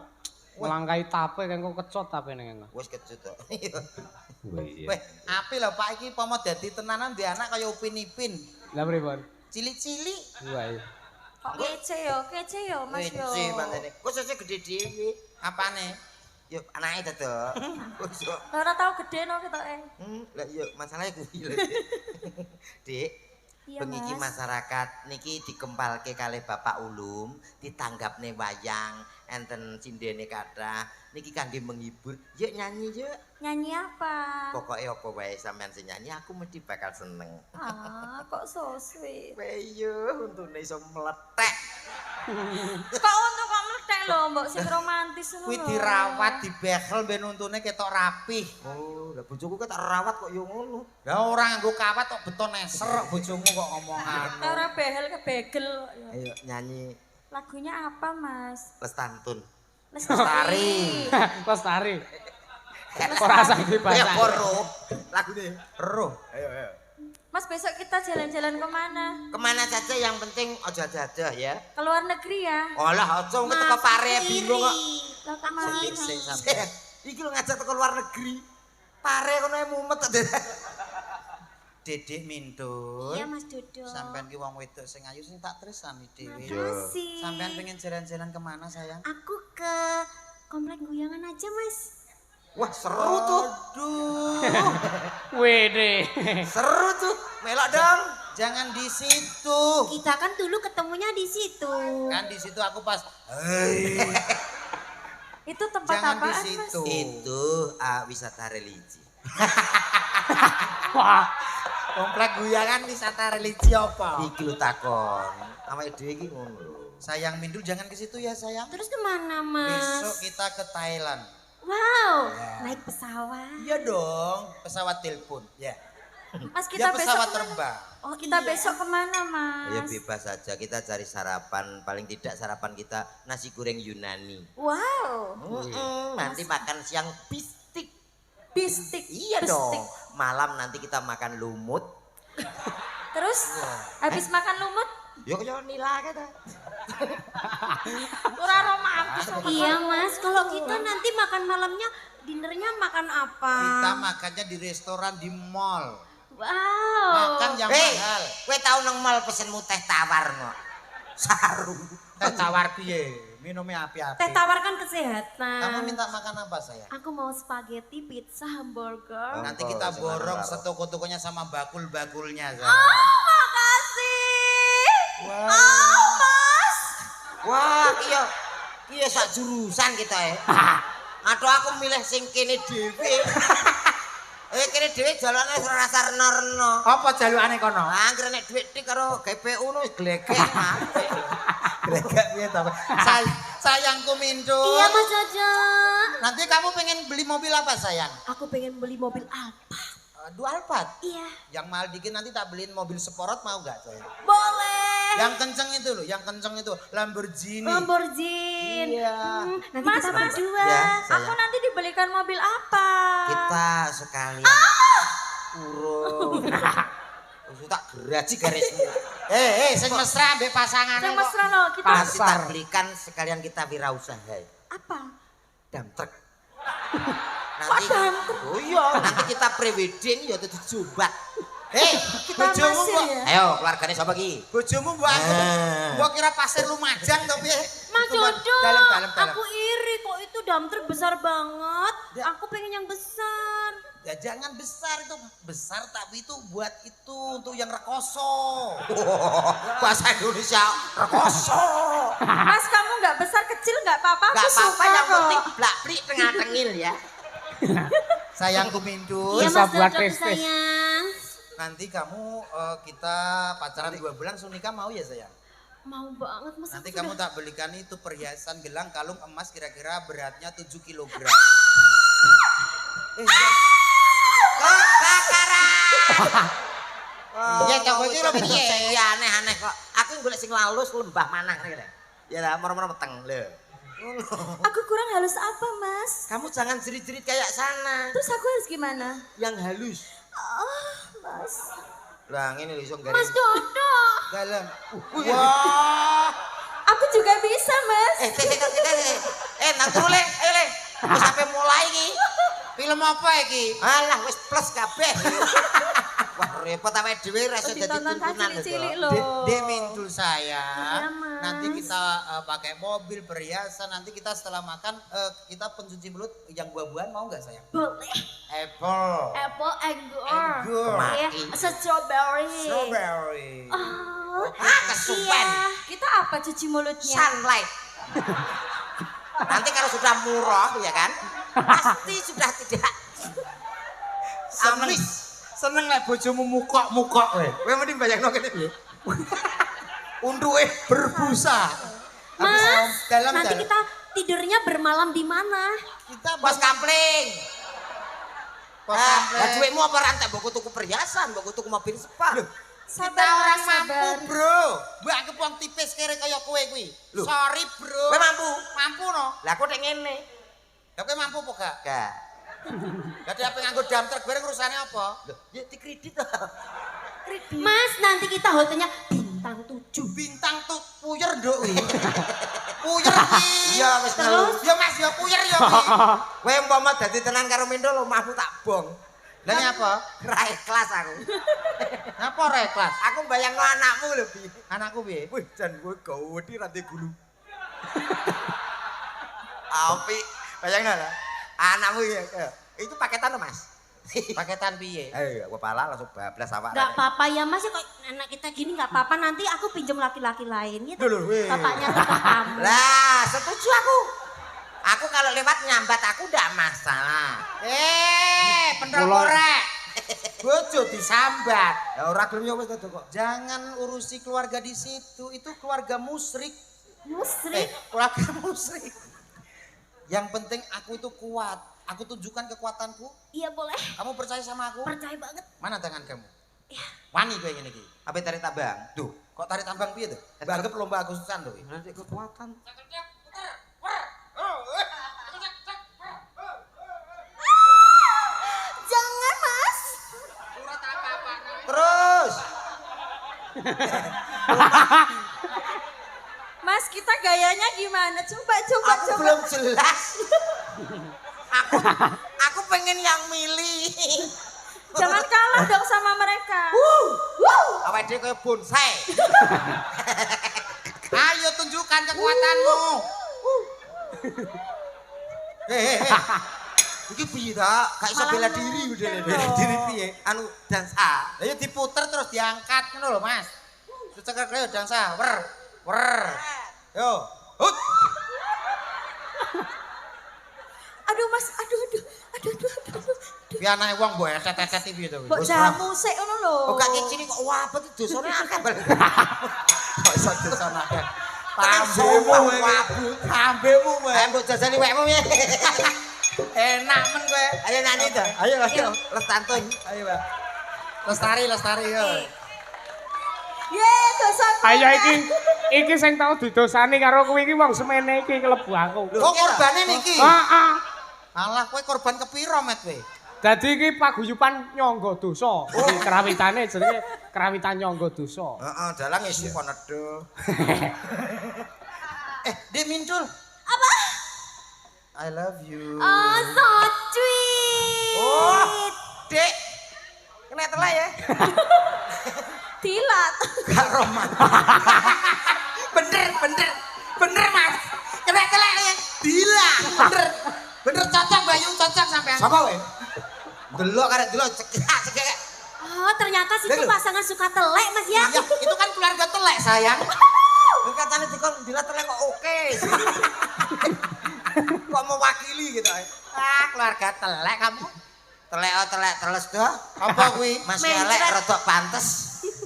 Langkai tape kan kok kecot tape ning ngono. Wis kecut kok. Weh, apik lho Pak iki pomo dadi tenanan di anak kaya Upin Ipin. Lah pripun? Cilik-cilik. Wah. Iya. Kok kece yo Mas yo. Wece mantene. Kok sesuk gede dhewe. Apane? Yo anake dadak. Kok Ora tau gede no ketoke. lah yo masalahe kuwi lho. Dik, Iya, bengi iki Mas. masyarakat niki dikempalke kalih Bapak Ulum, ditanggapne wayang, enten cindene kathah. Niki kangge menghibur. Yuk nyanyi yuk. Nyanyi apa? Pokoke apa wae sampean sing nyanyi aku mesti bakal seneng. Ah, kok so sweet. Weyo untune iso meletek. Kok untuk kok mlethek lho, mbok sing romantis ngono. Kuwi dirawat, dibehel ben untune ketok rapih. Oh, lah bojoku kok tak rawat kok yo ngono. Lah ora nganggo kawat kok beton eser bojomu kok ngomongan. Ora behel kebegel kok ya. Ayo nyanyi Lagunya apa, Mas? Lestantun. Lestari. Lestari. Ora asal Ya dibahas. korup. Lagune. Roh. Mas besok kita jalan-jalan kemana? Kemana saja yang penting ojo ada ya. Ke luar negeri ya? Olah ojo teko pare bingung kok. Lah kemana? Iki lho ngajak teko luar negeri. Pare kono ae mumet kok. Dedek Mindul. Iya, Mas Dodo. Sampean ki wong wedok sing ayu sing tak tresani dhewe. Makasih. Sampean pengen jalan-jalan kemana sayang? Aku ke komplek Guyangan aja, Mas. Wah, seru tuh. Aduh. Wede. Seru tuh. Melok dong. Jangan di situ. Kita kan dulu ketemunya di situ. Kan di situ aku pas hei. Itu tempat Jangan di apaan, Mas? situ. Itu wisata religi. Wah. Komplek Guyangan wisata religi apa? Iki lho takon. Awake dhewe iki ngono lho. Sayang Mindul jangan ke situ ya sayang. Terus kemana, Mas? Besok kita ke Thailand. Wow, naik pesawat. Iya dong, pesawat telepon. Ya. Mas Dia kita besok pesawat kemana? terbang. Oh, kita besok kemana, Mas? Ya bebas saja kita cari sarapan. Paling tidak sarapan kita nasi goreng Yunani. Wow, Nanti makan siang bistik. bistik. Iya Bistik. dong. Malam nanti kita makan lumut. Terus habis makan lumut, Yo kaya nila kata. ora romantis. Iya, Mas. Kalau kita nanti makan malamnya, dinernya makan apa? Kita makannya di restoran di mall. Wow. Makan yang Hei, mahal. kowe tau nang mall pesenmu teh tawar no. Saru. Teh tawar piye? Minumnya api-api. Teh tawar kan kesehatan. Kamu minta makan apa sayang? Aku mau spaghetti, pizza, hamburger. Nanti Apa, kita sing borong anu, setoko-tokonya sama bakul-bakulnya sayang. Oh, makasih. Wah. Oh, Mas. Wah, iya sak jurusan kita ya. Aduh aku milih sing kene dhewe. Kene dhewe jalane ora rasa-reno. Apa jalukane kono? Angger nek dhuwit tik karo GPU nu wis glegek. Gregek piye to? Sayangku Mindul. Iya, Mas Jojo. Nanti kamu pengen beli mobil apa sayang? Aku pengen beli mobil Alfa. Dua Alphard. Iya. Yang mahal dikit nanti tak beliin mobil sporot mau gak sayang? Boleh. Yang kenceng itu loh, yang kenceng itu Lamborghini. Lamborghini. Iya. Nanti kita berdua. Ya, sayang. Aku nanti dibelikan mobil apa? Kita sekalian urun. Wis tak geraji garismu. Sing mesra ambek pasangane Yang kok. mesra loh, kita Nanti tak belikan sekalian kita wirausaha. apa? Dump truck. Nanti oh iya, nanti kita pre-wedding ya dadi jobat. Kita bojomu masih kok. ya? Ayo, keluargane sapa ki? Bojomu mbok anggap mbok kira pasir Lumajang to piye? Mas Jojo, Dalam. aku iri kok itu dump truck besar banget. Ya. Aku pengen yang besar. Ya jangan besar itu besar tapi itu buat itu untuk yang rekoso. Bahasa Indonesia rekoso. Mas kamu nggak besar kecil nggak apa-apa. Gak Aku apa-apa suka yang kok. penting blak-blik tengah-tengil ya. Sayangku Mindul. Iya Bisa Mas buat Jojo tes-tes. sayang. Nanti kamu kita pacaran 2 bulan langsung nikah mau ya sayang? Mau banget Mas. Nanti aku kamu udah- tak belikan itu perhiasan gelang kalung emas kira-kira beratnya 7 kilogram. Ya coba iki lho piye aneh-aneh kok. Aku golek sing lalus lembah manah ngene. Ya lah moro-moro peteng lho. Aku kurang halus apa Mas? Kamu jangan jerit-jerit kayak sana. Terus aku harus gimana? Yang halus. Oh, Mas. Lah ngene lho iso garis. Mas Dodo. Dalam. Wah. Aku juga bisa Mas. Nang turu le, ayo le. Wis sampe mulai iki. Film apa iki? Alah wis plus kabeh. Wah repot awake dhewe ra iso dadi Ditonton kan tuntunan cilik-cilik lho. lho. Dek Mintul saya. Iya, Mas. Nanti kita pakai mobil perhiasan. Nanti kita setelah makan kita pencuci mulut yang buah-buahan mau nggak sayang? Boleh. Apple. Apple anggur. Anggur. Iya, strawberry. Strawberry. Oh, kesupen. iya. Kita apa cuci mulutnya? Sunlight. Nanti kalau sudah murah ya kan, pasti sudah tidak Seneng. amis. Seneng lah bojomu mukok-mukok we. Kowe mending bayangno kene piye? Unduke berbusa. Mas, dalam nanti kita tidurnya bermalam di mana? kita Pos kampling. Pos Lah kampling. duitmu apa rantai mbok tuku perhiasan, mbok tuku mobil spa. Kita Sabar, orang Mas, mampu, sabar. Bro. Mbak aku wong tipis kere kaya kowe kuwi. Loh. Sorry, Bro. Kowe mampu? Mampu no. Lah aku nek ngene. Lah kowe mampu apa gak? Gak. Lah dia nganggo dam truk bareng urusane apa? Loh, ya dikredit to. Mas, nanti kita hotelnya bintang 7. Bintang tuh puyer nduk kuwi. Puyer ki. Iya wis Terus? telu. Ya Mas, ya puyer ya kuwi. Kowe umpama dadi tenan karo Mindo omahmu tak bong. Lah nyapa? Ra ikhlas aku. Napa ora kelas? Aku bayangno anakmu lho, Bi. Anakku piye? Wih, jan kowe gawedi ra gulu. Api, bayangno lah. Anakmu ya. Itu paketan loh, Mas. Paketan piye? Ayo, aku pala langsung bablas awak. Gak apa-apa ya Mas, ya kok anak kita gini gak apa-apa. Nanti aku pinjam laki-laki lain gitu. Loh, weh. Bapaknya tetap kamu. Lah, setuju aku. Aku kalau lewat nyambat aku ndak masalah. Pendel Mulai. korek. Bojo disambat. Ya ora gelem ya wis to kok. Jangan urusi keluarga di situ. Itu keluarga musyrik. Musrik. Keluarga musyrik. Yang penting aku itu kuat. Aku tunjukkan kekuatanku. Iya boleh. Kamu percaya sama aku? Percaya banget. Mana tangan kamu? Ya. Wani gue ngene iki. Apa tarik tambang? Duh, kok tarik tambang piye tuh? Banggep lomba Agustusan lho. Kekuatan. Jangan Mas. Terus. Mas kita gayanya gimana? Coba. Aku belum jelas. aku pengen yang milih. Jangan kalah dong sama mereka. Awake dhewe koyo bonsai. Ayo tunjukkan kekuatanmu. Hei. Iki piye ta? Gak iso bela diri udah. Bela diri piye? Anu dansa. Ayo diputer terus diangkat ngono lho, Mas. Terus cekak ayo dansa. Wer. Yo. Hut. Aduh Mas, aduh. Piye anake wong mbok etet-etet piye to? Mbok jamu sik ngono lho. Oh gak kecil kok wah apa tuh dosane akeh bal. Kok iso dosane akeh. Tambemu Tambemu Ayo wae. mbok jajali wekmu ya. Enak men kowe. Ayo nyanyi to. Ayo lestantun. Ayo, Mbak. Lestari yo. Ye, dosa. Ayo iki sing tau didosani karo kowe iki wong semene iki kelebu aku. Kok korbane niki? Heeh. Alah kowe korban kepiro met kowe? Dadi iki paguyuban nyangga dosa. Dadi kerawitane jenenge kerawitan nyangga dosa. Heeh, dalang isi ponedo. Dia Mintul. Apa? I love you. Oh, so sweet. Oh, Dek. Kena telak ya. Dilat. Gak roman. Bener Mas. Kena telak ya. Dila. Bener cocok Bayu, cocok sampean. Sapa kowe? Delok karek delok cekak. Oh, ternyata situ Dek, pasangan suka telek Mas ya. Ya, itu kan keluarga telek sayang. Katanya dikon dilat telek kok oke. Kok mewakili gitu. Keluarga telek kamu. Telek teles doh. Apa kuwi? Mas elek rodok pantes.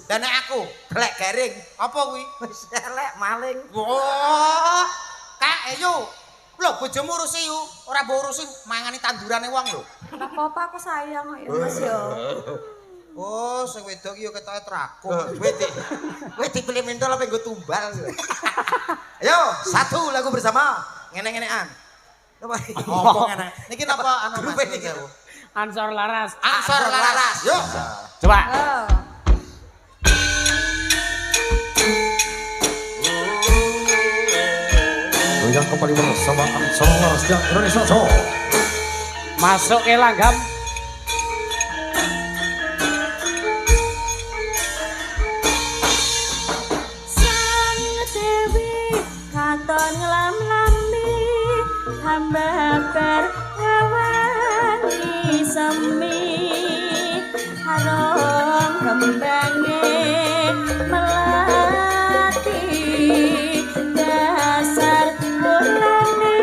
Dan nek aku, Telek garing. apa kuwi? Mas elek maling. Wah, Kak Ayu. Lho bojomu urusi yu, ora mbok urusi mangani tandurane wong lho. Enggak apa-apa aku sayang kok ya Mas ya. Oh, sing wedok iki yo ketoke trakung. Kowe dipilih mentol apa nggo tumbal. Ayo, satu lagu bersama. Ngene-ngenean. Apa? Apa ngene? Niki napa anu Grupe Mas? niki. Ansor laras. Ansor laras. Yuk. Coba. Oh. Yang kembali bersama Ansor Laras dan Indonesia Show. Masuk ke langgam. bakar ngawangi semi harum kembange melati dasar mulane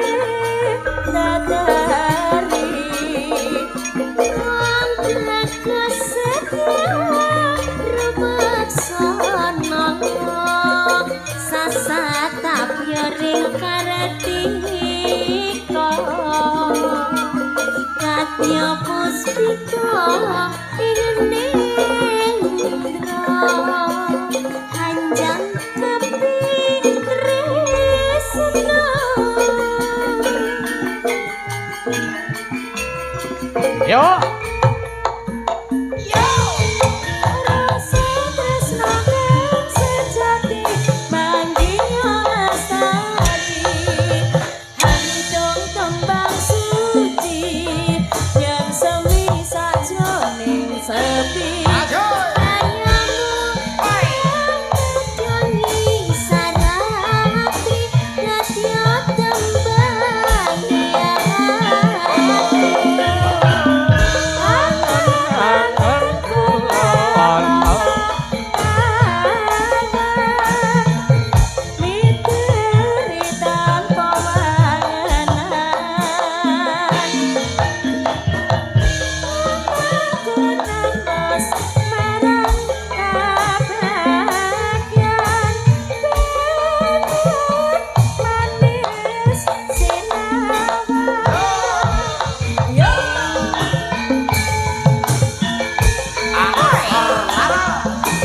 dadari kontrak kesediaan rubek sono sasata piring kartika katya puspita indra hanjang keping tresna Yo. rasa tresna kang sejati manggih lestari hantung tembang suci yang semi sajroning sepi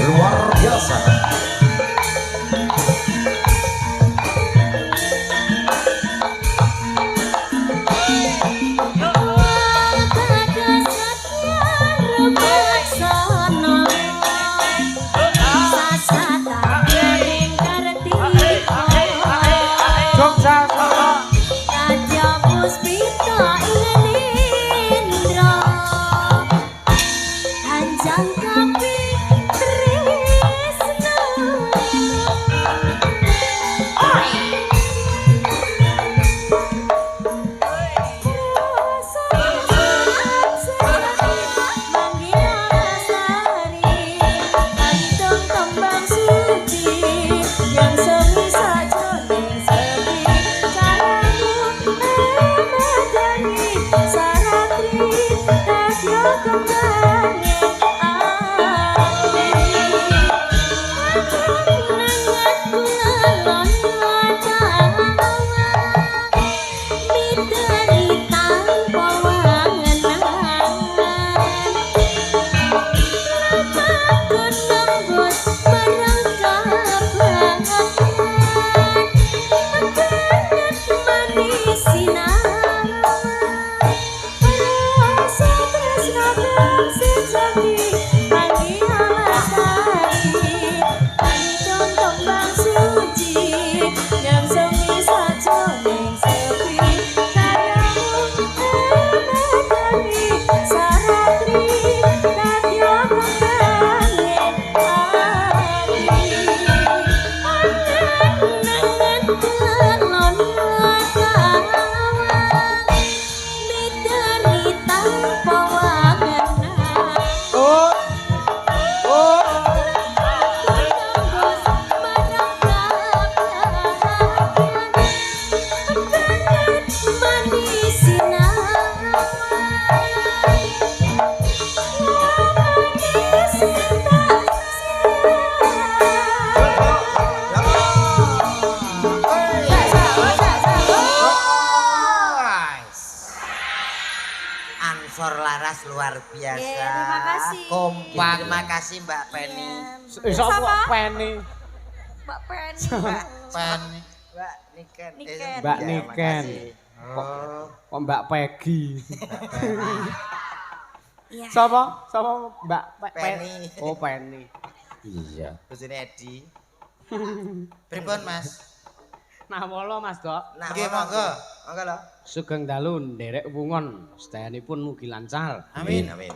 Luar biasa. Jogja Solo. Raja Puspita Indra Hanjang Kaping Tresna yang semi sajroning sepi kalamu medani saratri kadya kembange nangat kulon midari tanpa wangenan Gunung bus barang kabangan manis sinar rasa tresna kang sejati panggi lestari antung tembang suci yang semi sajroning sepi karyamu medani saratri kadya kembange nangan kelon midari tanpa wangenan Oh. Oh. tembus barang kabangan manis sinar manis Ansor laras luar biasa. terima kasih. Kompak. Terima kasih Mbak Penny. Sapa Penny? Mbak Penny. Penny. Mbak Niken. Niken. Mbak Ya, Niken. makasih. Kok Mbak Peggy? Iya. Sapa? Sapa Mbak Penny. Oh, Penny. Iya. Bojone Edi. Pripun Mas? Nah, molo Mas Dok. Nah, Nggih monggo. Monggo lho. Sugeng dalu nderek wungon, sedayanipun mugi lancar. Amin. Amin.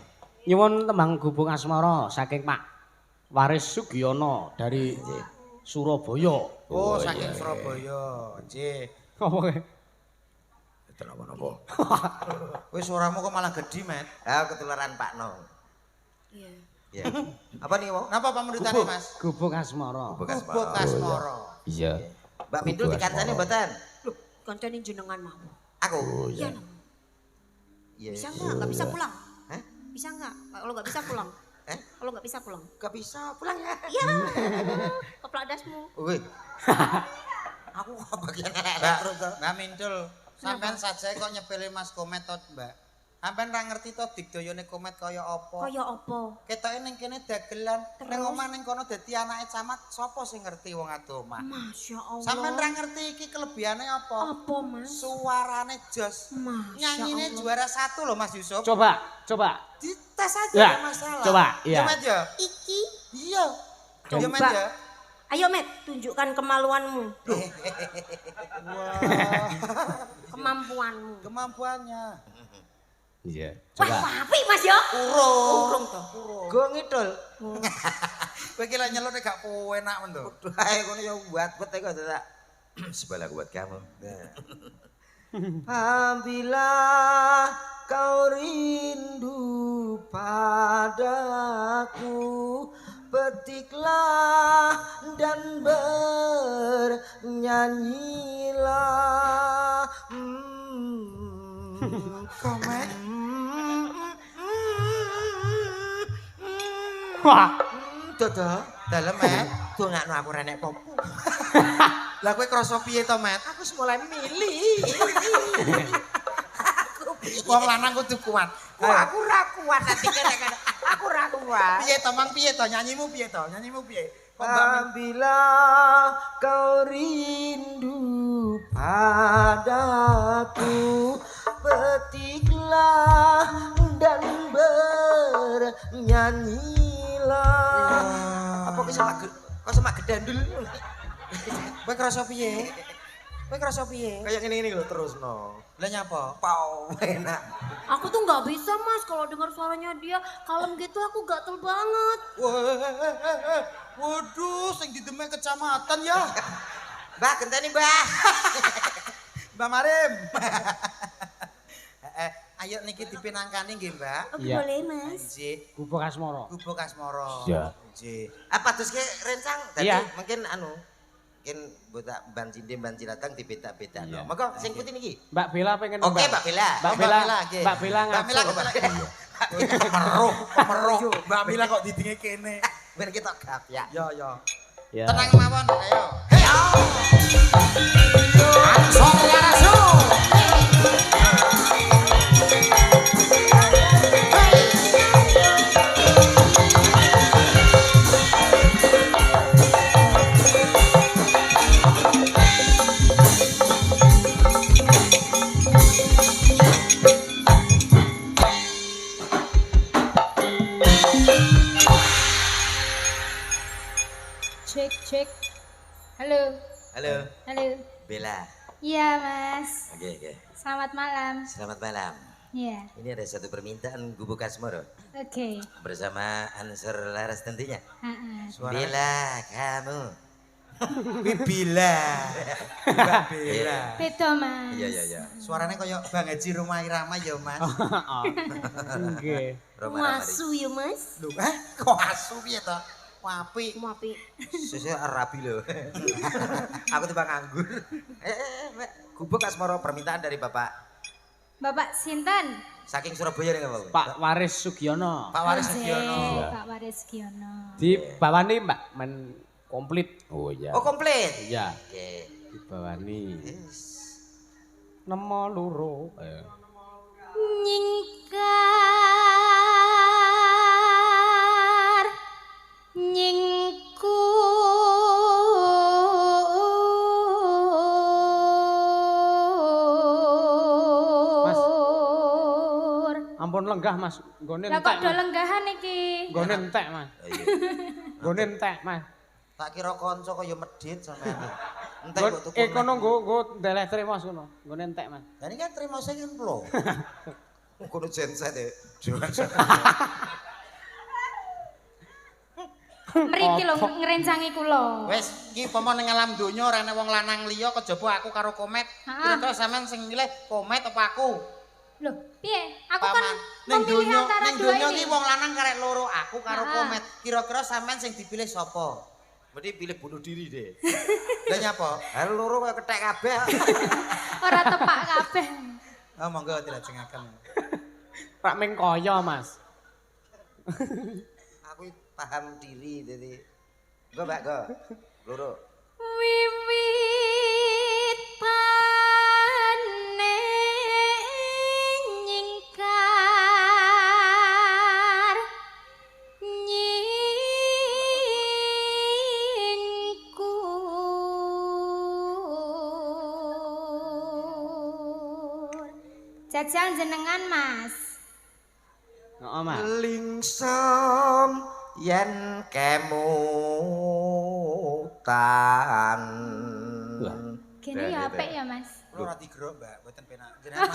Nyuwun tembang gubung asmara saking Pak Waris Sugiyono dari Surabaya. Oh, saking Surabaya. Nggih. Apa Betul apa-apa. Kowe suaramu kok malah gede, Met. Ah ketularan Pak No. Iya. Iya. Apa nih mau? Napa pamrutane, Mas? Gubuk asmara. Bekas Gubuk Asmara. Iya. Mbak Mindul dikancani mboten? Loh, kancane jenengan mau. Aku. Iya, Nam. Iya. Bisa nggak bisa pulang? Hah? Bisa nggak? Kalau nggak bisa pulang. Kalau nggak bisa pulang. Gak bisa pulang ya. Iya. Keplak dasmu. Wih. Aku kok bagian elek Mbak, terus to. Mbak Mindul, sampean saja kok nyepele Mas Komet to, Mbak. Sampean ra ngerti to digdoyone Komet kaya apa? Kaya apa? Ketoke ning kene dagelan, Terus? ning omah ning kono dadi anake camat, sapa sing ngerti wong ado omah? Masya Allah. Sampean ra ngerti iki kelebihane apa? Apa, Mas? Suarane jos. Masya Nyanyine Allah. juara 1 loh Mas Yusuf. Coba. Dites aja Ya, gak masalah. coba, ya. Ya, Met ya? Iki. Iya. Ya, Met Coba. ya? Ayo, Met, tunjukkan kemaluanmu. Wah, Kemampuanmu. kemampuannya. Iya. Wah, Coba. apik, Mas ya? Urung. Go ngidul. Kowe iki lek nyelone gak enak men to. Duh ae kono ya buat kok tak. Sebelah buat kamu. Apabila kau rindu padaku, petiklah dan bernyanyilah. Komet. Wah. Dodo, Dalem, Met. dongakno aku renek popo. Lah kowe krasa piye to, Met? Aku mulai milih. Wong lanang kudu kuat. Wah, aku ra kuat nanti kadang-kadang. Aku ra kuat. Piye to, Mang? Piye to? Nyanyimu piye to? Nyanyimu piye? Kok Mbak Min- Apabila kau rindu padaku, petiklah dan bernyanyilah. Apa kok sama gedandul? Kowe krasa piye? Kowe krasa piye? Kayak gini lho terus no. Lah nyapa? Pau enak. Aku tuh nggak bisa, Mas, kalau dengar suaranya dia kalem gitu aku gatel banget. Waduh, sing didemek kecamatan ya. Mbak, genteni Mbak. Mbak Marim. Ayo niki dipinangkani nggih, Mbak. Oh, Iya. boleh, Mas. Nggih. Gubuk asmara. Gubuk Asmara. Iya. Nggih. Apa terus ke rencang? Tadi Iya. mungkin mungkin buta ban cinde ban cilatang dibeda-beda. Iya. No. Maka sing putih niki. Mbak Bella pengen Oke, Mbak Bella. Mbak Oh, Bella. Mbak Bella, nggih. Mbak Bella Mbak Mila ngatur. kemeruh. Mbak Mila kok didinge kene. Ben kita gap ya. Ya, ya. Ya. Tenang mawon, ayo. Cek. Halo. Halo, Halo. Bella. Iya, Mas. Oke. Selamat malam. Selamat malam. Iya. Ini ada satu permintaan Gubuk Asmoro Oke. bersama Ansor Laras tentunya. Ha-ha. Bella, kamu. Bila. Mbak Bella. Beto, Mas. Iya. Suaranya kayak Bang Haji Rumah Irama ya, Mas. Nggih. Roma Ramadi. Masu ya, Mas. Lho, kok asu piye to? Wapi. Mau apik. Susu Arabi loh. Aku tuh bang anggur. Mbak. Gubuk Asmoro permintaan dari Bapak Bapak Sinten. saking Surabaya nih Bapak. Pak Waris Sugiono. Pak Waris Oke, Sugiono. Pak Waris Giono. Di bawani Mbak men komplit. Oh iya. Oh komplit. Iya. Oke. Di bawani. Yes. Nemo loro. Nyingkar. Nyingkur. Ampun lenggah Mas. Nggone Lah kok entek. do Mas. lenggahan iki? Nggone entek Mas. Oh, iya. Nggone entek Mas. Tak kira kanca kaya medhit sampean. Entek kok tuku. Kono nggo ndeleh tremos kono. Nggone entek Mas. Lah ini kan terima sing emplo. Kono genset ya. Mriki lho ngrencangi kula. Wis, iki upama ning alam donya ora ana wong lanang liya kejaba aku karo Komet. Kira-kira sampean sing milih Komet apa aku? Loh, piye? Aku kan ning memilih donya antara ning dua donya ini. iki wong lanang karek loro, aku karo Komet. Kira-kira sampean sing dipilih sapa? Mesti pilih bunuh diri deh. Lah nyapa? Hal loro kaya kethek kabeh. Ora tepak kabeh. Oh, monggo dilajengaken. Rak ming kaya, Mas. Aku paham diri jadi. Go Mbak, go. Loro. Wiwit pane nyingkar nyingkur. Jajal jenengan, Mas. Heeh, Mas. Lingsem yen kemutan. Gini ya apik ya, Mas. Kula ora digerok, Mbak, mboten penak. Jenengan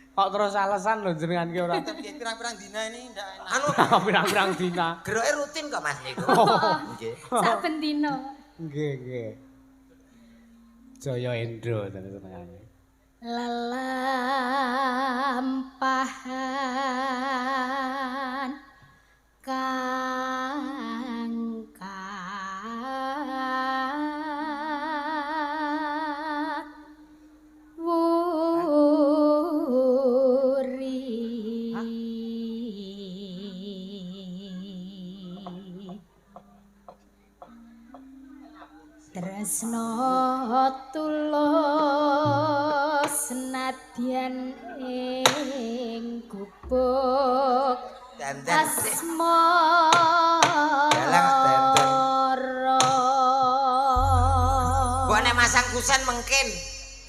Kok terus alasan lho jenengan ki ora. pirang-pirang dina ini ndak enak. Anu Pirang-pirang dina. geroke rutin kok Mas niku. Nggih. Saben dina. Nggih, nggih. Jaya Endro senengane. Lelampahan tresno tulus senadyan ing gubuk Dandan sik. asmara Dalang dandan. Kok nek masang kusen mungkin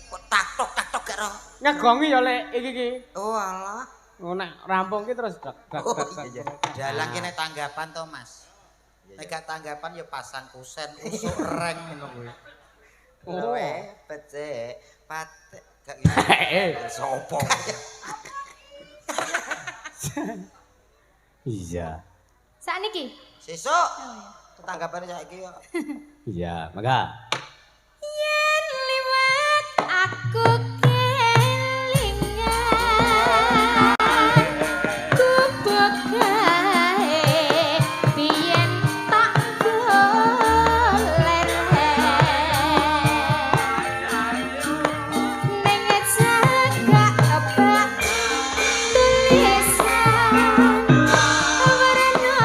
kok tak tok gak roh. Ngegongi ya lek iki ki. Oh alah. Oh nek rampung ki terus dak dak Oh, dak. iya. Dalang kene tanggapan to, Mas. Nek gak tanggapan ya pasang kusen usuk reng ngono kuwi. Oh. Becek, patek gak Sopo? Iya. sakniki. sesuk. Tetanggapane saiki kok. Iya, maka. Yen liwat aku kelingan gubuk gawe biyen tak golek ning jagak abak tulisan warna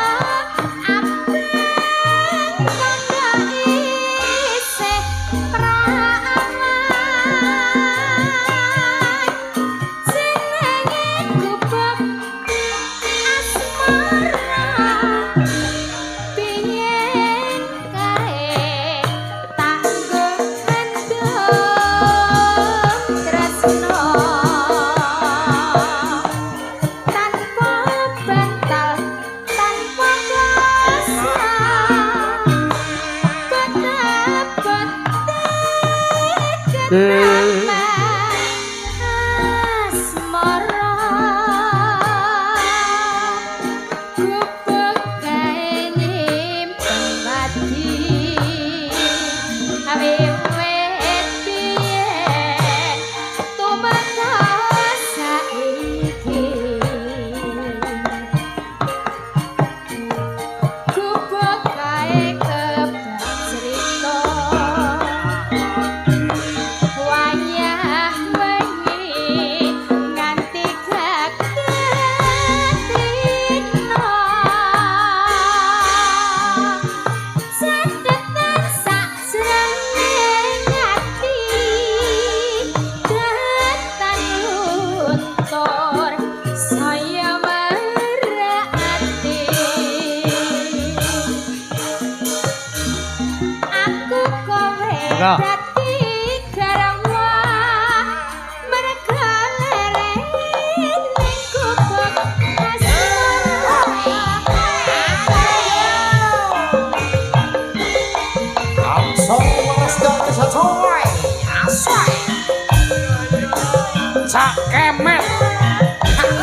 abang kanggo isih prawan jenenge gubuk asmara biyen kae tak nggo kandhong tresno tanpa bantal tanpa kuasa kenapa asmara gubuk gawe nyimpen padi awet biyen tumatas saiki gubuk gawe kebak cerita wayah wengi nganti gagetrino sedetan sajroning ati datan luntur saya merati aku kowe Enggak. dadi garwa merga lereng ning gubuk Cak kemet.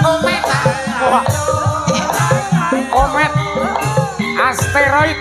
Komet. Wah. komet asteroid.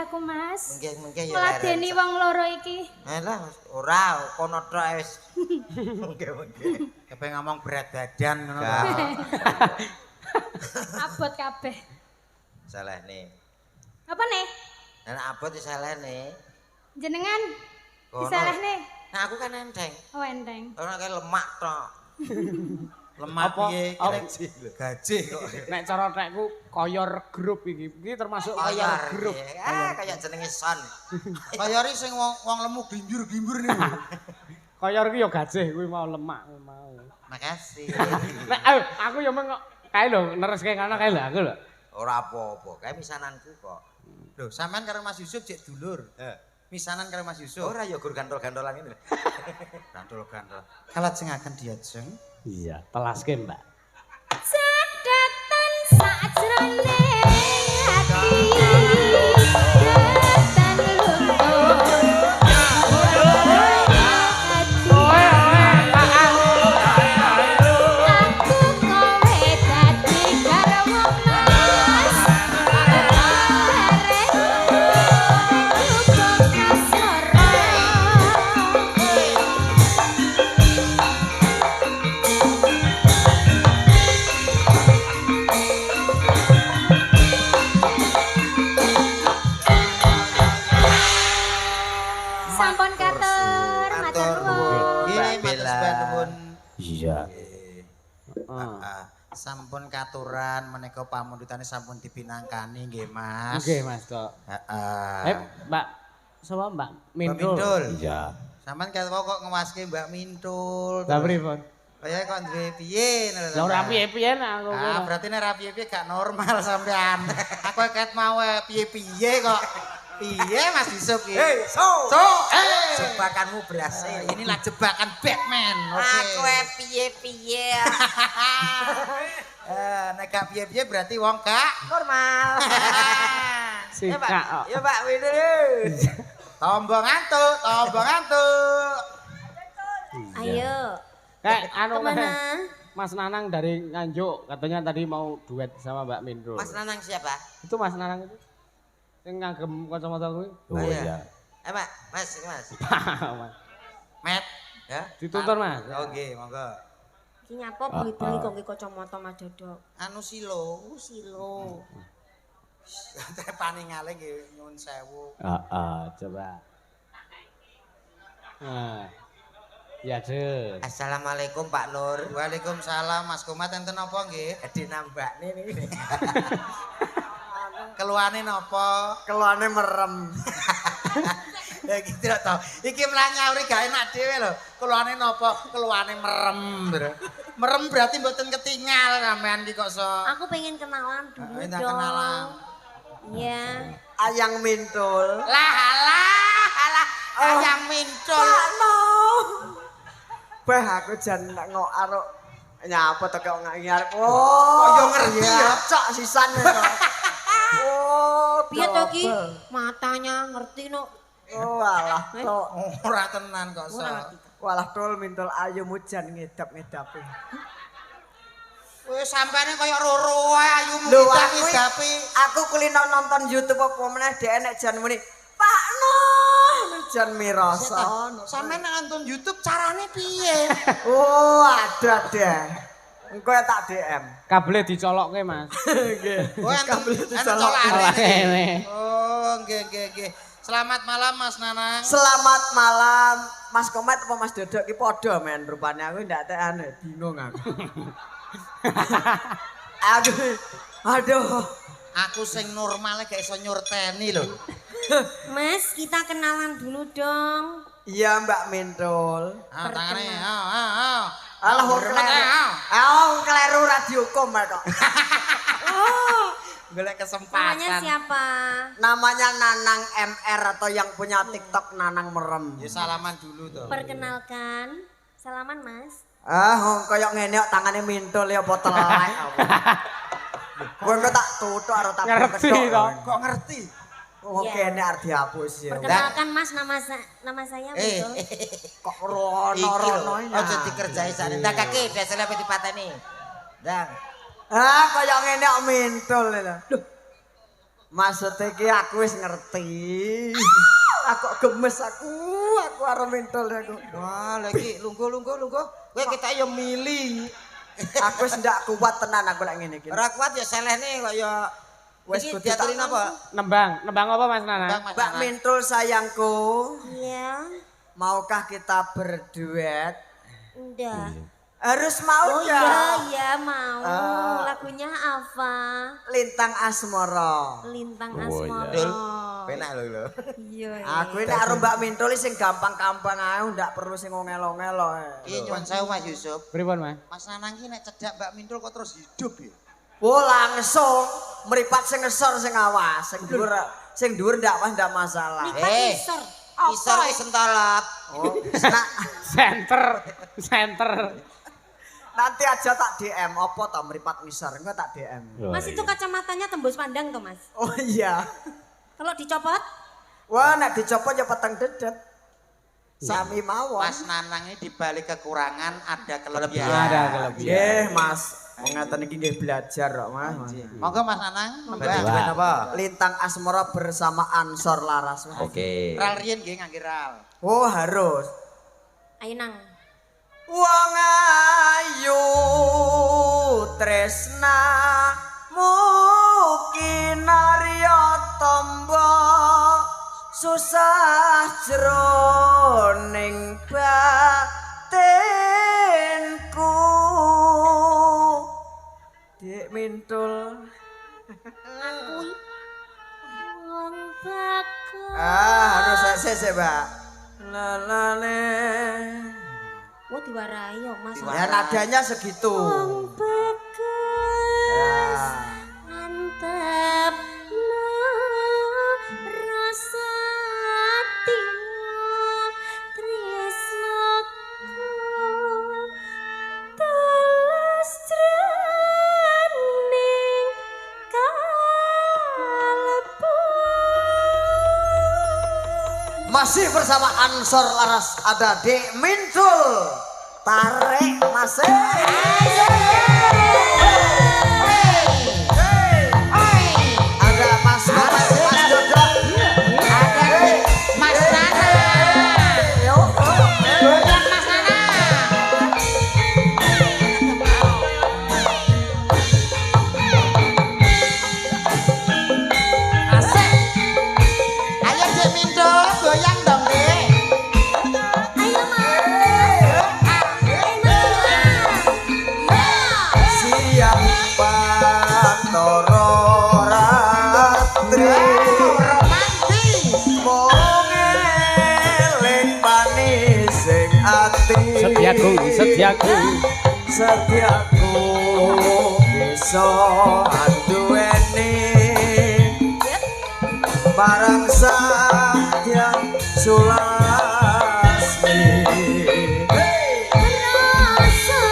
Aku Mas. Mengke ya. Meladeni wong loro iki. Alah, ora kono tok wis. Mengke. Kepe ngomong berat badan ngono ta. Abot kabeh. Salahne. Apa nih? Nek abot disalahne. Jenengan disalahne. Nah aku kan enteng. Oh enteng. Ora kayak lemak tok. Lemak piye gaji kok. Nek cara tekku koyor grup iki. Iki termasuk koyor grup. Kayak jenenge son. Koyori sing wong lemu gimbur-gimbur niku. Koyor iki ya gajih kuwi mau lemak kuwi mau. Makasih. Nek aku ya meng kae lho nereske kana kae lho aku lho. Ora apa-apa, kae misananku kok. Lho, sampean karo Mas Yusuf cek dulur. Misanan karo Mas Yusuf. Ora ya gur gantol-gantolan ini. Gantol-gantol. Kalajengaken diajeng. Iya, telaske, Mbak. Sedatan sajroning ati. Datan luntur. Aku kowe dadi garwa Mas. Bareng cukup kasara. Sampun katur, matur nuwun. Nggih, matur nuwun. Iya. Sampun katuran menika pamundhutane sampun dipinangkani nggih, Mas. Nggih, Mas, Tok. Heeh. Mbak sapa Mbak Mintul? Mintul. Iya. Sampeyan kok ngewaske Mbak Mintul. Lah pripun? Kaya kok duwe piye ngono lho. Lah ora piye-piye aku. Berarti nek ora piye-piye gak normal sampean. Aku ket mau piye-piye kok. Piye Mas Yusuf iki? Hei, so. Jebakanmu berhasil. Inilah jebakan Batman. Oke. Aku piye-piye. Nek gak piye-piye berarti wong gak Normal. Sikak kok. Ya Pak Windu. Tombong ngantuk. Ayo. Kayak anu Kemana? Mas Nanang dari Nganjuk katanya tadi mau duet sama Mbak Mindro. Mas Nanang siapa? Itu Mas Nanang itu. Sing ngagem kacamata kuwi. Oh iya. Mas, Mas. Met. Ya. Dituntun Mas. Oh nggih, monggo. Iki nyapa bengi-bengi kok nggih kacamata Mas Dodok. Anu silo. Silo. Trepane ngale nggih nyuwun sewu. Coba. Nah. Ya, Dek. Assalamualaikum Pak Nur. Waalaikumsalam Mas Kumat enten apa nggih? Di nambakne niki. Keluane napa? Keluane merem. Ya iki tidak tau. Iki mlah nyauri gak enak dhewe lho. Keluane napa? Keluane merem. Merem berarti mboten ketinggal sampean iki kok so. Aku pengen kenalan dulu Minta dong. kenalan. Iya. Ayang Mintul. Lah. Ayang Mintul. Bah aku jan ngok aruk Nyapa to kok ngarep. Oh, yo ngerti ya. Cok sisan. Oh, Piye to ki? Matanya ngerti no. Oh, alah to. Ora tenan kok, So. Walah tol mintul ayu mujan ngedap-ngedapi. Wis sampene kaya roro ae ayu Lho, ngedapi. aku kulino nonton YouTube apa meneh dhek nek jan muni. Pak Noh, jan mirasa. Sampeyan nonton YouTube carane piye? Oh, ada deh. Engko ya tak DM. Kabele dicolokke, Mas. Nggih. Oh, enten Colokane. Oh, nggih. Selamat malam Mas Nanang. Selamat malam, Mas Komet apa Mas Dodok ki padha men rupane aku ndak tekane bingung aku. Aduh. Aku sing normale gak iso nyurteni lho. Mas, kita kenalan dulu dong. Iya Mbak Mintul. Tangane, ayo. Alah wong kleru. Kleru ra dihukum kok. Golek Namanya kesempatan. siapa? Namanya Nanang MR atau yang punya TikTok Nanang Merem. Ya salaman dulu toh. Perkenalkan. Salaman, Mas. Koyok ngene kok tangane Mintul ya apa telek. Wong kok tak tutuk karo tak Ngerti kedok. toh. Kok ngerti? Oh kene arep dihapus ya. Perkenalkan Mas, nama saya betul. Kok Iki lho, rono-rono ya. aja dikerjai sakne. Ndakake desele apa dipateni. Ndang. Koyok ngene kok Mintul lho. Loh. Maksudnya ki aku wis ngerti. Aku gemes aku arep Mintul aku. Wah, lagi lungguh. Kowe kita yo mili. Aku wis ndak kuat tenan aku lek ngene iki. Ora kuat ya selehne kaya Wis iki kudu diaturin tak- apa? Nembang apa Mas Nana? Bang, Mas Mbak Nanang. Mintul sayangku, Iya. maukah kita berduet? Udah. Harus mau Oh ya. iya mau. Lagunya apa? Lintang Asmara. Lintang Dul, Asmara. penak lho. Iya. Aku ini karo Mbak Mintul sing gampang-gampang ae, ndak perlu sing ngelo-ngelo. Iki nyuwun sewu Mas Yusuf. Pripun, Mas? Mas Nanang ki nek cedak Mbak Mintul kok terus hidup ya. Oh langsung meripat sing ngesor sing awas, sing dhuwur ndak masalah. Lipat isor. Isor ki sentolot. Oh, nah, Center. nanti aja tak DM apa to meripat ngisor, engko tak DM. Mas itu kacamatanya tembus pandang tuh Mas. Oh iya. Kalau dicopot? Wah, nek dicopot ya peteng dedet. Sami mawon. Mas Nanang ini dibalik kekurangan ada kelebihan. Ada kelebihan. Nggih, Mas. Wong ngaten iki nggih belajar kok, Mas. Monggo Mas Nanang nembang. Berduet apa? Lintang Asmara bersama Ansor Laras. Mas. Oke. Ral riyen nggih ngangge ral. Oh, harus. Ayo nang. Wong ayu tresna mukinarya tombo susah jroning batinku. Dik Mintul. Wong bakal. Harus sesek, Mbak. Lalale. Oh diwarai yo Mas. Ya nadanya segitu. Wong bekas mantep rasa atimu tresnaku tulus jroning kalbu. Masih bersama Ansor Laras ada Dik Mintul. Tarik masih. Ada Mas Komet, Mas Dodok. Ada Mas Nanang. Doyan Mas Nanang. Asik. Ayo Dik Mintul, goyang dong, Dik. Ayo Mas. Siapa toro ratri Romantis. mung eling manis sing ati. Setiaku. Setiaku bisa anduweni barang saya sulasmi. Rasa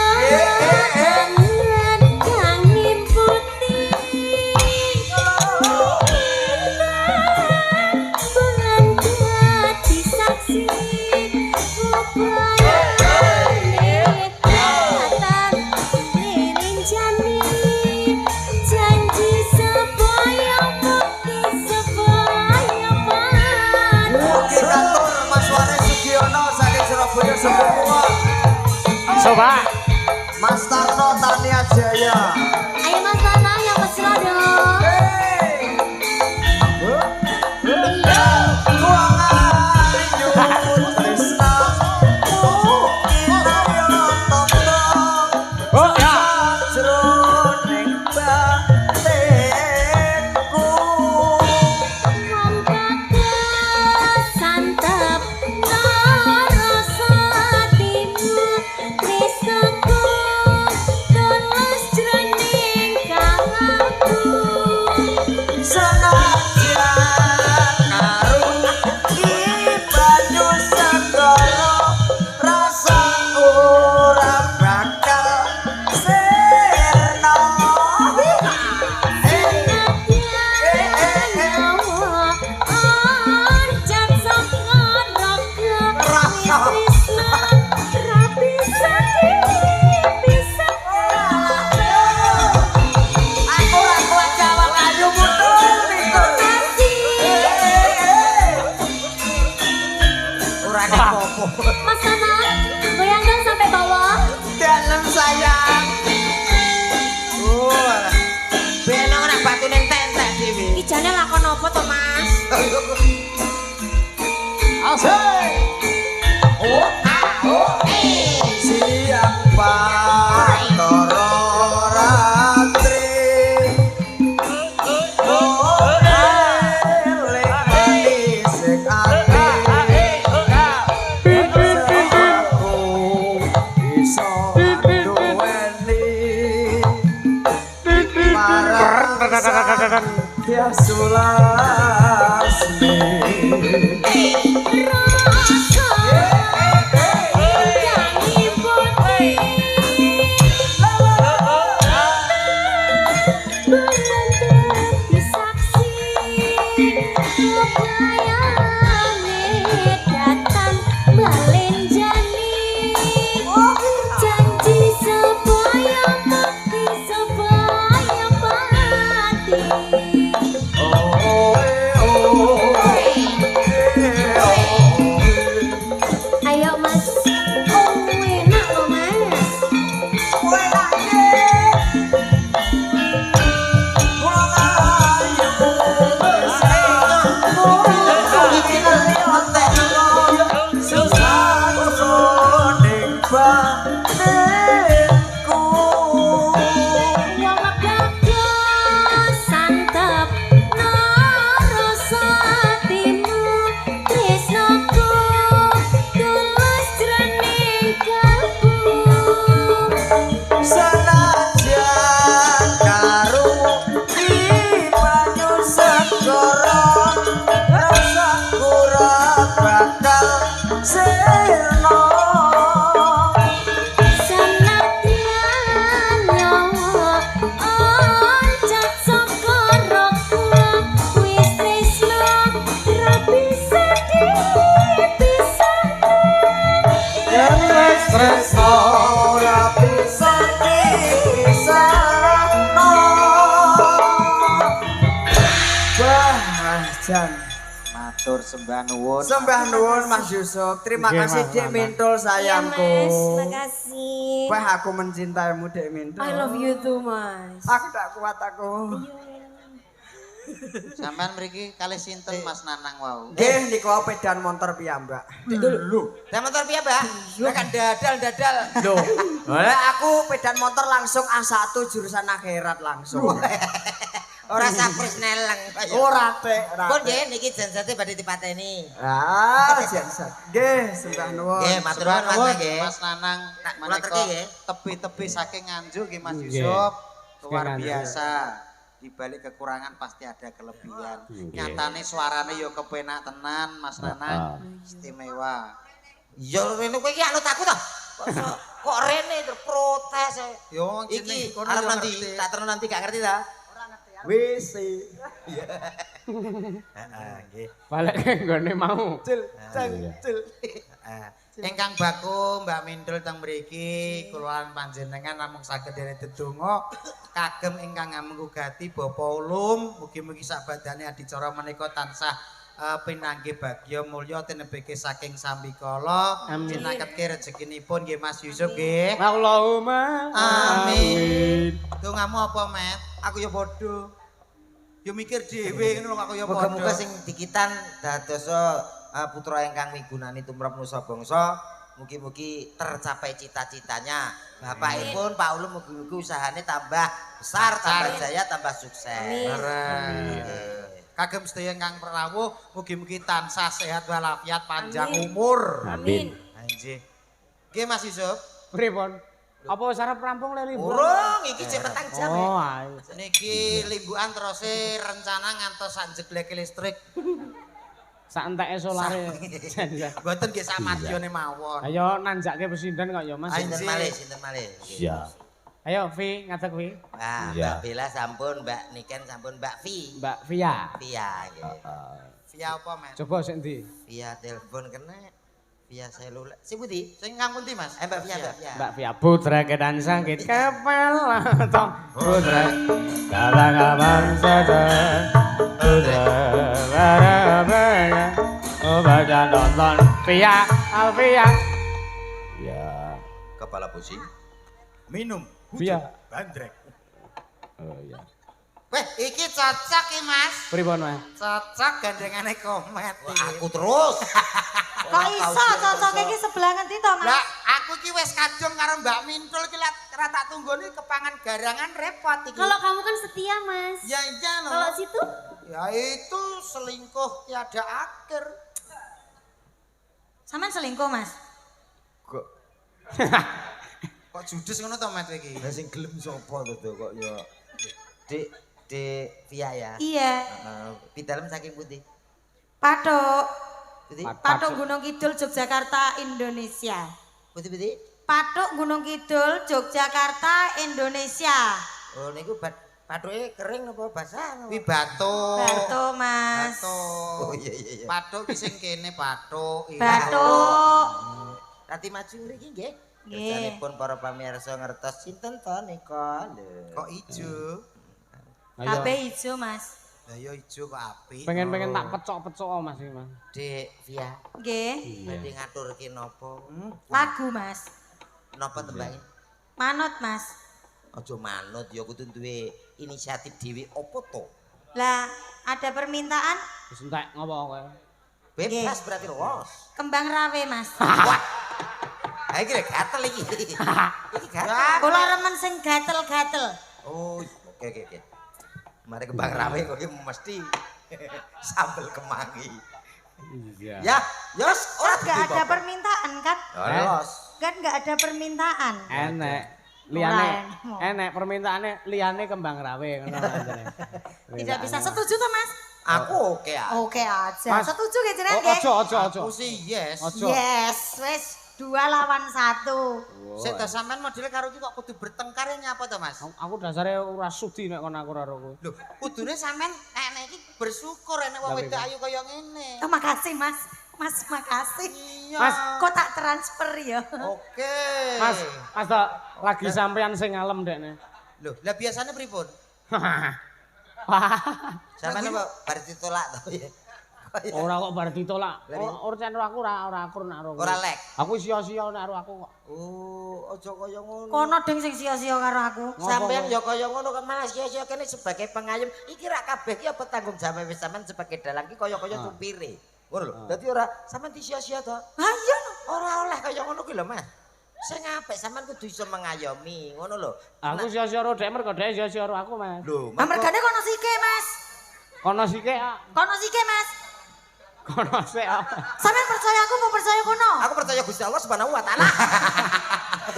Coba. Mas Tarno Tania Jaya. Ayo Mas Nana yang mesra dong. Iya. Oh ya. Wong bagus santep rasa hatimu tresnaku tulus jroning kalbu. Mas Nana, goyang dong sampai bawah. Dalam sayang. Beno nek batune entek-entek dhewe. Ijane lakon apa to, Mas? Siapa toro ratri oleh sing ati aku iso duweni marang dia sulasmi. Ayo Mas. Oh, enak loh Mas. Wong bagus santep rasa hatimu tresnaku tulus jroning kalbu. Senajan karo banyu segara rasaku ora bakal sirna. Senadyan nyawa oncat saka raga wis tresna ra bisa dipisah. Yen wis tresna ora bisa dipisahno. Wah, jan. Matur sembah nuwun. Sembah nuwun Mas Yusuf. Terima Nggih, kasih Mas Dek Nana. Mintul sayangku. Mas, makasih. Wah, aku mencintaimu Dek Mintul. I love you too, Mas. Aku tak kuat aku. Sampean mriki kalih sinten Mas Nanang wau? Nggih, niku pedan motor piyambak. Dah motor piye, Mbak? Lah kan dadal-dadal. Loh, lah aku pedan motor langsung A1 jurusan akhirat langsung. Ora sapres neleng. Ora Tek, ora. Pun nggih niki janjate badhe dipateni. Ah, jansan. Nggih, sembah nuwun. Nggih, matur nuwun Mas nggih. Mas Nanang Tak kula menika terki nggih. tepi-tepi saking Nganjuk nggih Mas Nggih. Yusuf. Luar Saking Nganjuk. biasa. Di balik kekurangan pasti ada kelebihan. Nggih. Nyatane suarane yo kepenak tenan Mas Nanang. Istimewa. Ya rene kowe iki anut aku to. Kok rene terprotes. Yo wong Iki jeneng kono arep yo nanti, ngerti. tak terus nanti gak ngerti ta? Wis. Heeh, nggih. Balik ke nggone mau. Cil, ceng, cil. Ingkang baku Mbak Mindul teng mriki kula panjenengan namung saged dene dedonga kagem ingkang ngamungugati Bapa Ulum mugi-mugi sak badane adicara menika tansah pinanggih bagya mulya tinebeke saking sambikala. Amin. Cinaketke rezekinipun nggih Mas Yusuf nggih. Allahumma Amin. Dongamu apa, Met? Aku ya padha. Yo mikir dhewe ngono aku ya padha. Muga-muga sing dikitan dadosa putra ingkang migunani tumrap nusa bangsa. Mugi-mugi tercapai cita-citanya. Bapakipun Pak Ulum mugi-mugi usahane tambah besar, tambah jaya, tambah sukses. Amin. Kagem sedaya ingkang rawuh mugi-mugi tansah sehat walafiat panjang umur. Amin. Nggih. Nggih Mas Yusuf. Pripun? Apa wis arep rampung le liburan? Urung iki cek petang jam. Oh, ayo. Niki limbukan terus rencana ngantos sak jegleke listrik. Sak enteke solare. Mboten nggih sak madyane mawon. Ayo nanjake pesinden kok ya Mas. Sinten malih. Iya. Ayo Vi, ngadeg Vi. Wah, Mbak Bella sampun, Mbak Niken sampun, Mbak Vi. Mbak Via. Via nggih. Via apa, Mas? Coba sik ndi? Via telepon kena. Via seluler. Si Budi? Sing kang pundi, Mas? Mbak Via. Mbak Via putra kedan sangkit kepel tong putra kala kapan saja putra barabaya baca nonton Via Alvia ya Kepala pusing. Minum. Via Bandrek. oh iya Weh, iki cocok iki, Mas. pripun Mas Cocok gandengane komet. Aku terus. Kok iso cocok iki sebelah ngendi to, Mas? Lah, aku iki wis kadung karo Mbak Mintul iki ra tak tunggoni kepangan garangan repot iki. Kalau kamu kan setia, Mas. Ya iya no. Kalau situ Ya itu selingkuh tiada akhir. sampean selingkuh, Mas. Kok judes ngono to, Mas iki? Lah sing gelem sapa to kok ya Dek Via ya. Iya. Pidalem saking putih. Patok. Putih. Patok Gunung Kidul Yogyakarta Indonesia. Putih. Patok Gunung Kidul Yogyakarta Indonesia. Oh niku pathuke kering apa basah? Kuwi batuk. Batuk, Mas. Batuk. Oh iya. Patuk ki sing kene patuk. Batuk. Rati maju mriki nggih. Nggih. Kersanipun para pamirsa ngertos sinten to nika lho. Kok ijo? Kabeh ijo, Mas. Lah ya ijo kok apik. pengen tak pecok-pecok Mas iki Mas Dek Via. Nggih. Nanti ngaturke napa? Lagu, Mas. Napa tembake? Manut, Mas. Aja manut ya kudu duwe inisiatif dhewe apa to? Lah, ada permintaan wis entek ngopo kowe Bebas berarti los. kembang rawe, Mas. Ha iki lek gatel iki. Iki gatel. Kula remen sing gatel-gatel. Oh, oke. Mari kembang rawe kok iki mesti sambel kemangi. iya Ya, yos ora Kan nggak ada permintaan kan? los. Kan nggak ada permintaan. enek Ora enek permintaane liyane kembang rawe ngono anjene Tidak bisa setuju toh, Mas? Aku oke ya. Oke aja. Mas. Setuju nggih jenengan nggih? ojo Aku sih yes. Ojo. Yes, wes 2 lawan 1. Sik ta sampean modele karo iki kok kudu bertengkar ya nyapa to, Mas? Aku dasare ora sudi nek kon aku karo kowe. Lho, kudune sampean enek iki bersyukur enek wong wedok ayu kaya ngene. Oh, makasih, Mas. Mas, makasih. Iya. Mas. Kok tak transfer ya? Oke. Mas tak lagi sampean sing ngalem dekne. Lho, lah biasanya pripun? Sampeyan apa bar ditolak to ya. Ora kok bar ditolak. Urcen aku ora akur nek karo kowe. Ora lek. Aku sia-sia nek karo aku kok. Oh, aja kaya ngono. Kono ding sing sia-sia karo aku. Sampeyan ya kaya ngono kok malah sia-sia kene sebagai pengayom. Iki rak kabeh iki apa tanggung jawab wis sampean sebagai dalang iki kaya-kaya supire. Ngono lho. Dadi ora sampean disia-sia to. Ha iya no. Ora oleh kaya ngono kuwi lho, Mas. Sing apik sampean kudu iso mengayomi, ngono lho. Aku sia-sia karo dhek mergo dhek sia-sia karo aku, Mas. Lho, Lah mergane kono sike, Mas. Kono sike ah. Kono sike, Mas. Kono sik ah. Sampeyan percaya aku mau percaya kono? aku percaya Gusti Allah Subhanahu wa taala.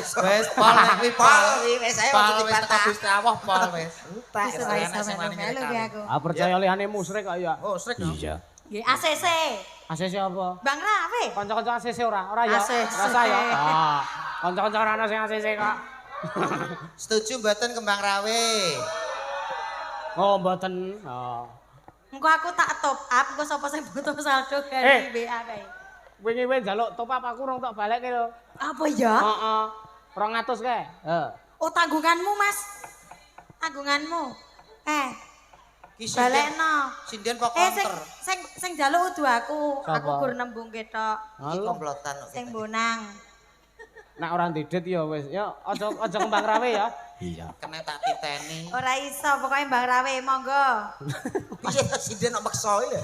Wis pol nek kuwi pol. Wis saya Pol ojo wis teko dibantah. Gusti Allah pol wis. Entek. Wis wae sampeyan melu ki aku. Ah percaya liyane musyrik kok ya. Oh, srek no. Iya. Nggih, ACC. ACC apa? Bang Rawe. Kanca-kanca ACC ora? Ora ya? ACC. Rasa ya. Ah. Kanca-kanca ora ana sing ACC kok. Setuju mboten kembang rawe? Oh, mboten. Oh. Engko aku tak top up, engko sapa sing butuh saldo Eh. ganti WA kae. Wingi kowe njaluk top up aku rong tak balekke lho. Apa ya? Heeh. 200 kae. Heeh. Oh, tanggunganmu, Mas. Tanggunganmu. Ki Balekno. sinden kok Sing konter. sing njaluk udu aku. Aku Sapa? gur nembung ketok. Iki komplotan kok. Sing bonang. Nek ora didet ya wis. Ya aja kembang rawe ya. Iya. Kena tak titeni. Ora iso, pokoke Mbah Rawe monggo. Piye to sinden kok maksa ya?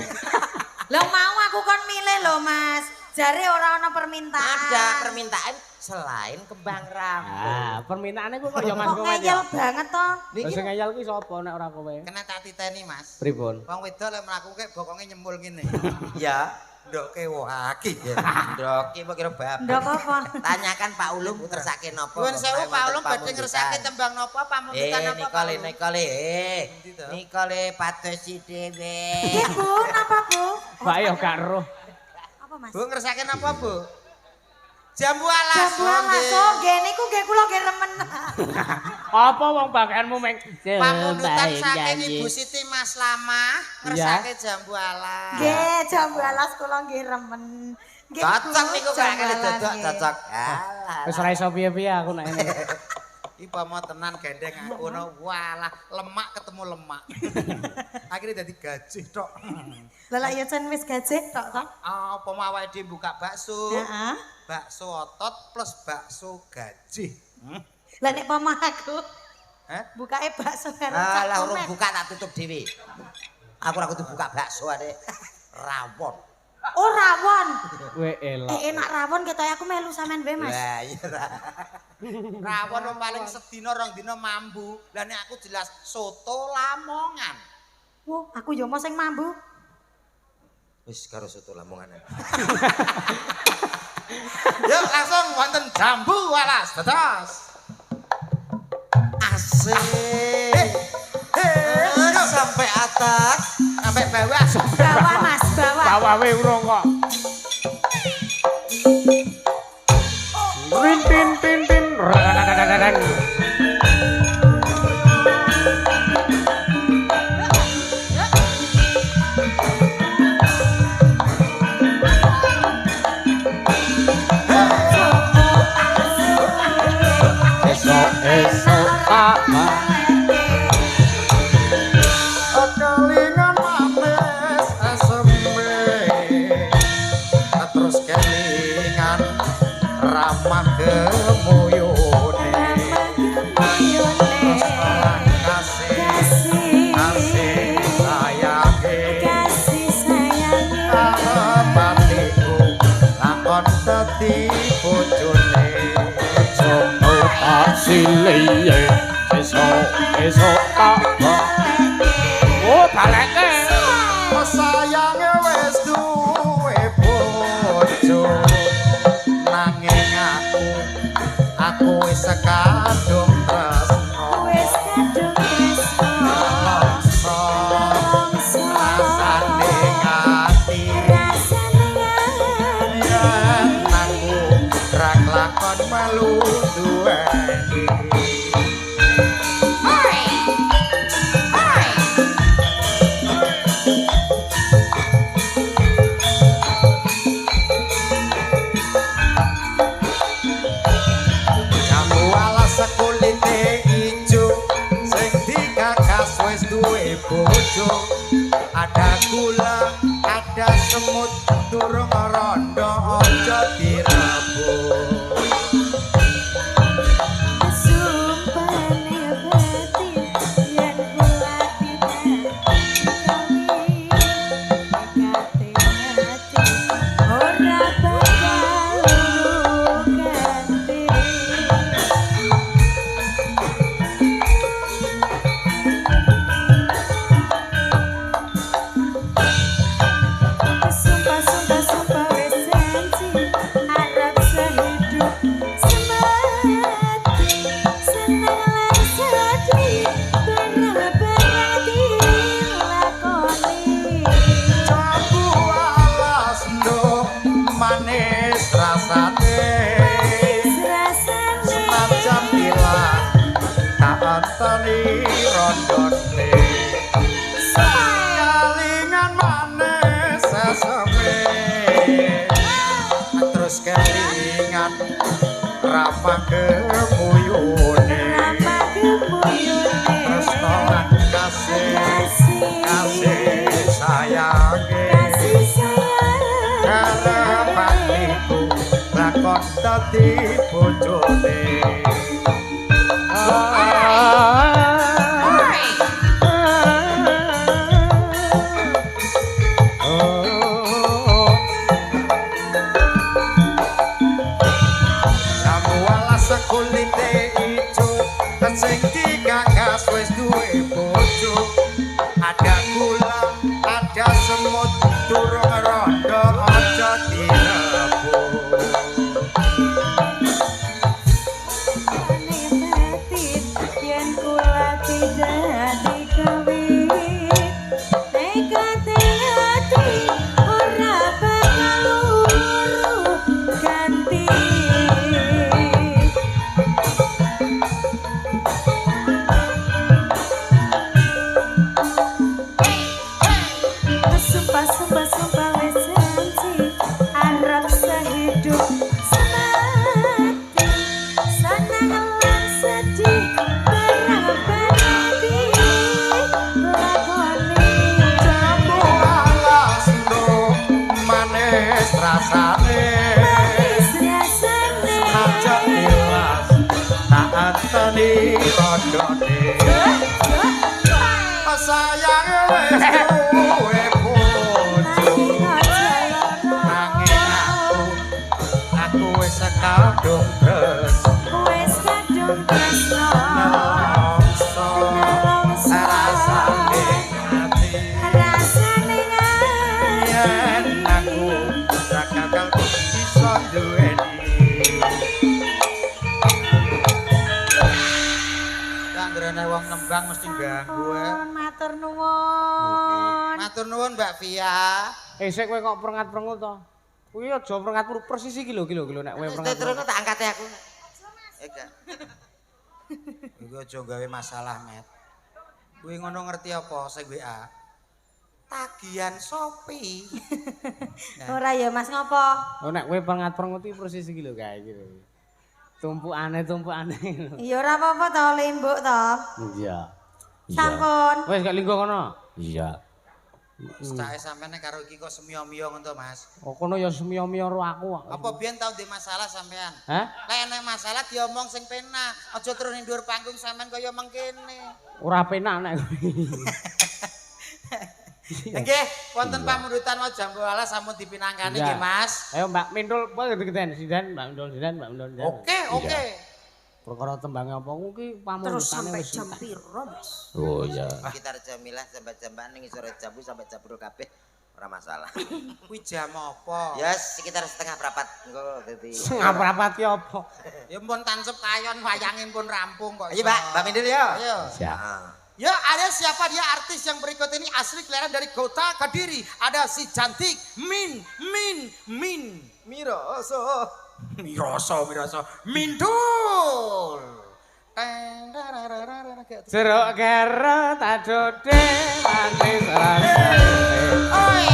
Lah mau aku kon milih lho, Mas. Jare ora ana permintaan. Ada permintaan selain kembang rawe. Ah, permintaane ku kok ya Mas Kok kowe ngeyel ya. banget to. Lah sing ngeyel ki sapa nek ora kowe? Kena tak titeni, Mas. Pripun? Wong wedok lek mlakuke bokonge nyembul ngene. Ya, Ndoke waki. ndok iki kira bab. Ndok apa? Tanyakan Pak Ulum ngersake napa. Nuwun sewu Pak Ulum badhe ngersake tembang napa pamundutan apa Pak Ulum? Nikole. Nikole padosi dhewe. Nggih, Bu, napa, Bu? Pak ya gak roh. Apa, Mas? Bu ngersake napa, Bu? Jambu alas. Jambu alas, oh nggih niku nggih kula nggih remen. Apa wong bagianmu meng Pamundutan saking Ibu Siti Mas Lama ngersake jambu alas. Nggih, jambu alas kula nggih remen. Nggih, Cocok Bu, niku jambu kali alas, dodok nggih. cocok. Alah. Wis ora iso piye-piye aku nek ngene. Ipa mau tenan gendeng aku no. Walah, lemak ketemu lemak. Akhirnya jadi gaji tok. Lah lak ya jan wis gajih tok to. Apa mau awake dhewe buka bakso? Heeh. Bakso otot plus bakso gaji. Lah nek pamah aku Hah? bukake bakso karo Alah urung komen. buka tak tutup dhewe. Aku ora kudu buka bakso adek. Rawon. Oh rawon. Kowe elok. Enak rawon ketoke aku melu sampean wae, Mas. Lah iya ta. Rawon wong paling sedina rong dina mambu. Lah nek aku jelas soto Lamongan. Wah, aku yo mau sing mambu. Wis karo soto Lamongan. Yuk langsung wonten jambu alas. Tetos. Asik. Sampai atas. Sampai bawah. Bawah, Mas, bawah. Bawawe urung kok. Rin tin tin tin. Radadadadadang. Esok apa? Kelingan manis asembe terus kelingan ramah kemuyune terus orang kasih sayange batiku lakon dadi bojone Sopo asliye esok apa? Oh, baleke. sayange wis duwe bojo nanging aku wis kadung tresno Wis kadung tresno. rasane ati yen aku ra lakon melu duweni jambu alas kulite ijo sing digagas wis duwe bojo ada gula ada semut durung rondo aja direbut Sumpane bati yen kula tidak ora bakal ganti. Sumpah wis janji arep sehidup semati seneng lan sedih bareng-bareng dilakoni. jambu alas nduk manis rasane Rasane senajan bilang tak antoni rondone kalingan manis sesame terus kelingan ramah kemuyune apa kemuyune terus nolak kasih kasih kasih sayang kasih sayang harapanku lakon dadi bojone kamu alas kulite ijo sing digagas wis duwe bojo ada gula ada semut durung rondo aja direbut ane batin yen kula tidak dikawin nekate ati ora bakal luru ganti sumpah wis janji arep sehidup semati senang lan sedih berabadi lakoni jamu alas no manis rasane manis rasane aja ilas tak ateni rodone sayang wis duwe bojo nanging aku wis kadung wis kadung tresno nelongso rasane ati rasane yen aku bakal bisa duweni Anggrene wong nembang mesti ganggu matur nuwun Matur nuwun Mbak Via. Sik kowe kok prengat-prengut to. Kuwi aja prengat persis iki lho nek kowe prengat. Terus tak angkate aku. Ega. Iku aja gawe masalah, Met. Kuwi ngono ngerti apa sing WA? Tagihan Shopee. ora ya Mas ngopo Oh nek kowe prengat-prengut iki persis iki lho kae iki lho. Tumpukane. ya ora apa-apa to lembuk to Iya. sampun Wis gak linggo kono. Iya. Cake sampeyan karo iki kok semio-mio ngono to, Mas. Oh kono ya semio-mio karo aku. Apa biyen tau ndek masalah sampean? Hah? Lek enek masalah diomong sing penak, aja terus ning dhuwur panggung sampean kaya mengkene. Ora penak nek kowe. Nggih, wonten pamundutan mau jam 12 sampun dipinangkani nggih, Mas. Ayo Mbak Mindul, apa gedhen sidan, Mbak Mindul. Oke. Perkara tembange apa kuwi Terus pamundutane sampai wis jam entek. piro, Mas? Oh iya. Sekitar jamilah sampai jam-jam ning sore jambu sampai jam 2 kabeh ora masalah. Kuwi jam apa? Ya sekitar setengah prapat engko dadi. Ngaprapat ki apa? Ya pun tansep kayon wayange pun rampung kok. Ayo Mbak Mindul ya. Ayo. Siap. Ya, ada siapa dia artis yang berikut ini asli kelahiran dari kota Kediri. Ada si cantik Min. Miroso. Mindul. Jeruk kerut adode manis rasane. Oi.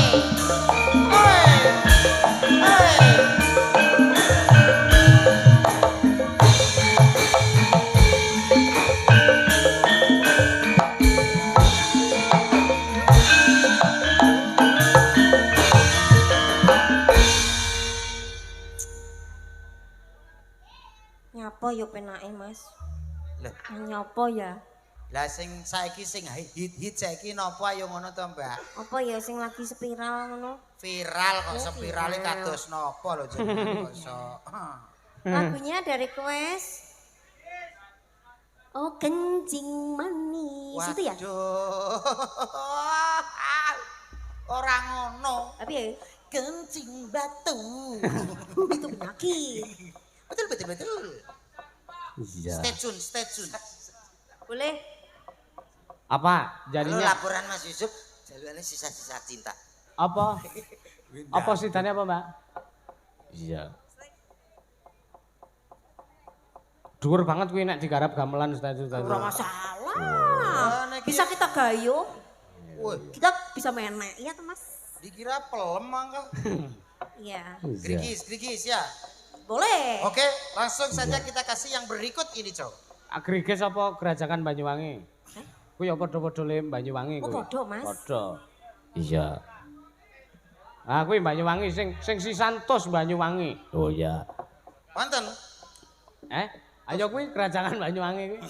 Nyapa ya penake, Mas? Lah, Nyapa ya? lah sing saiki sing hit saiki napa ya ngono to, Mbak? Apa ya sing lagi spiral ngono? Viral kok Oh, spirale viral. kados napa lho jenengan kok. Lagunya dari Quest. Oh, kencing manis. Itu ya? Waduh. Ora ngono. Tapi ya, Kencing batu. itu penyakit. Betul. Iya. Stay tune. Boleh? Apa Lalu jadinya laporan Mas Yusuf jalurnya sisa-sisa cinta. apa? Apa sidane apa, Mbak? Iya. Dhuwur banget kuwi nek digarap gamelan stasiun. Ora masalah. niki- Bisa kita gayo. Woi, Kita bisa menek, iya tuh Mas? dikira pelem mangga. Iya. Grigis ya. Boleh. Oke, langsung saja kita kasih yang berikut ini, Cow. Agriges apa Gerajakan Banyuwangi? Kuwi ya padha-padha le Banyuwangi Oh, kuwi. padha, Mas. Padha. Iya. Ah kuwi Banyuwangi sing sisantos Banyuwangi. Oh iya. Wonten. Ayo kuwi kerajaan Banyuwangi kuwi.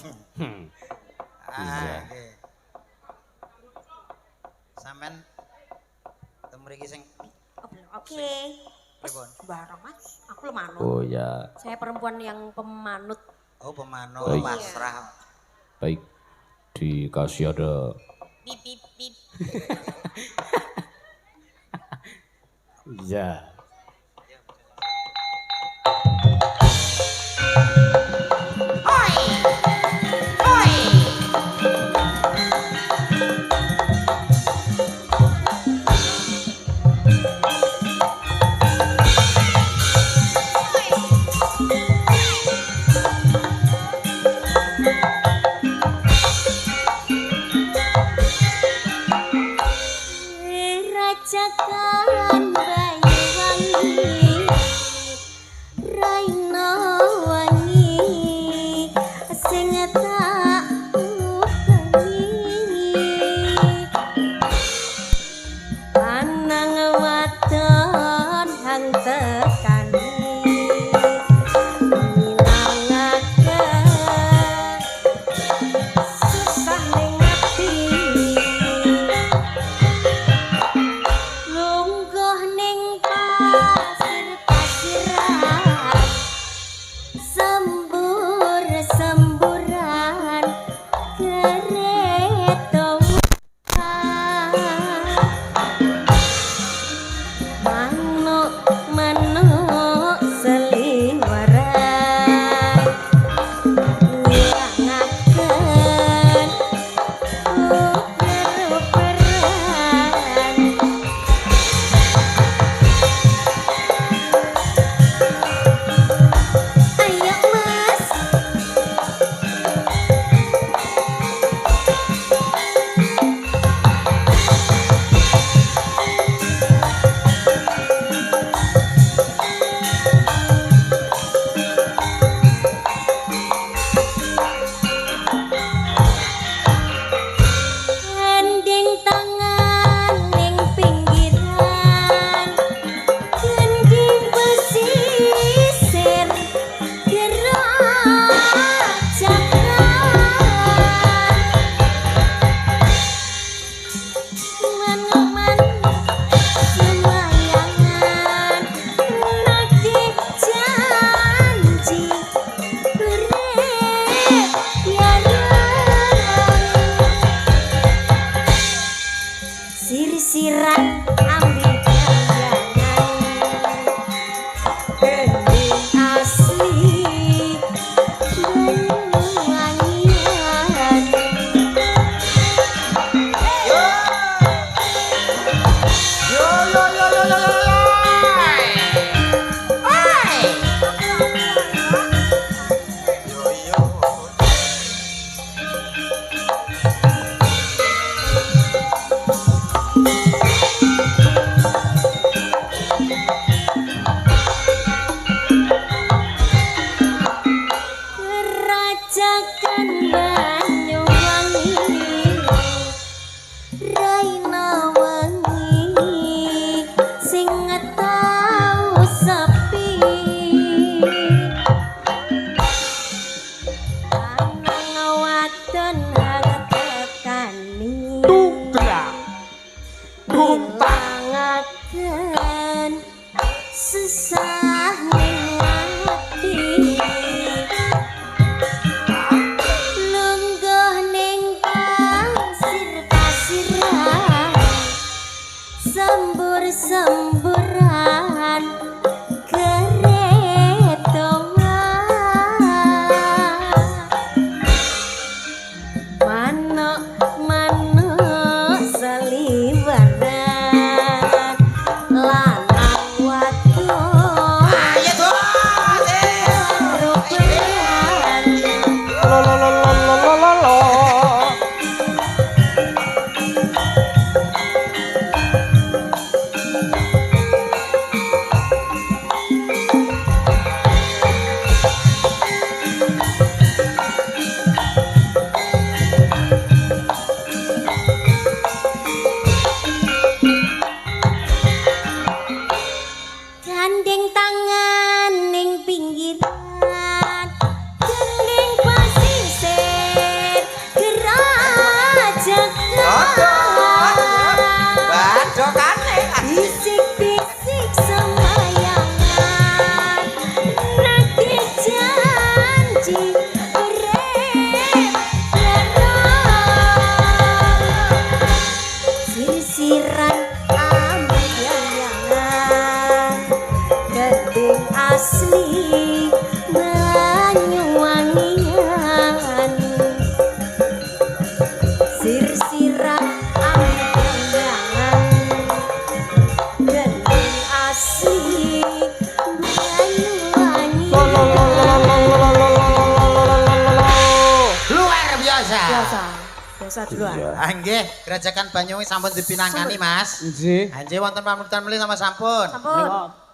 Ah, nggih. Sampeyan teng mriki sing Oke. pripun? Barang Mas, aku lemanut. Oh ya. Saya perempuan yang pemanut. Oh, pemanut. Baik. Pasrah. Baik. Dikasih ada Pip pip pip. Iya. Rajakan Banyuwangi Raina wangi sing tak ubengi anang wadon hang tekani ngilangaken susah ning ati lungguh ning pasir-pasiran sembur-semburan kereta manuk-manuk seliweran ngilangaken uper-uperan ayo Mas Gending tangan ning pinggiran gending pesisir gerajakan man semayangan nagih janji urip sir-siran ambil jangan gending asli Banyuwangian Rajakan Banyuwangi Raina wangi sing tau sepi anang wadon hang tekani ngilangaken susah ning ati usah dulu. Ah nggih, Gerajakan Banyuwangi sampun dipinangkani, Mas. Nggih. Nggih wonten pamundutan melih sama sampun. Sampun.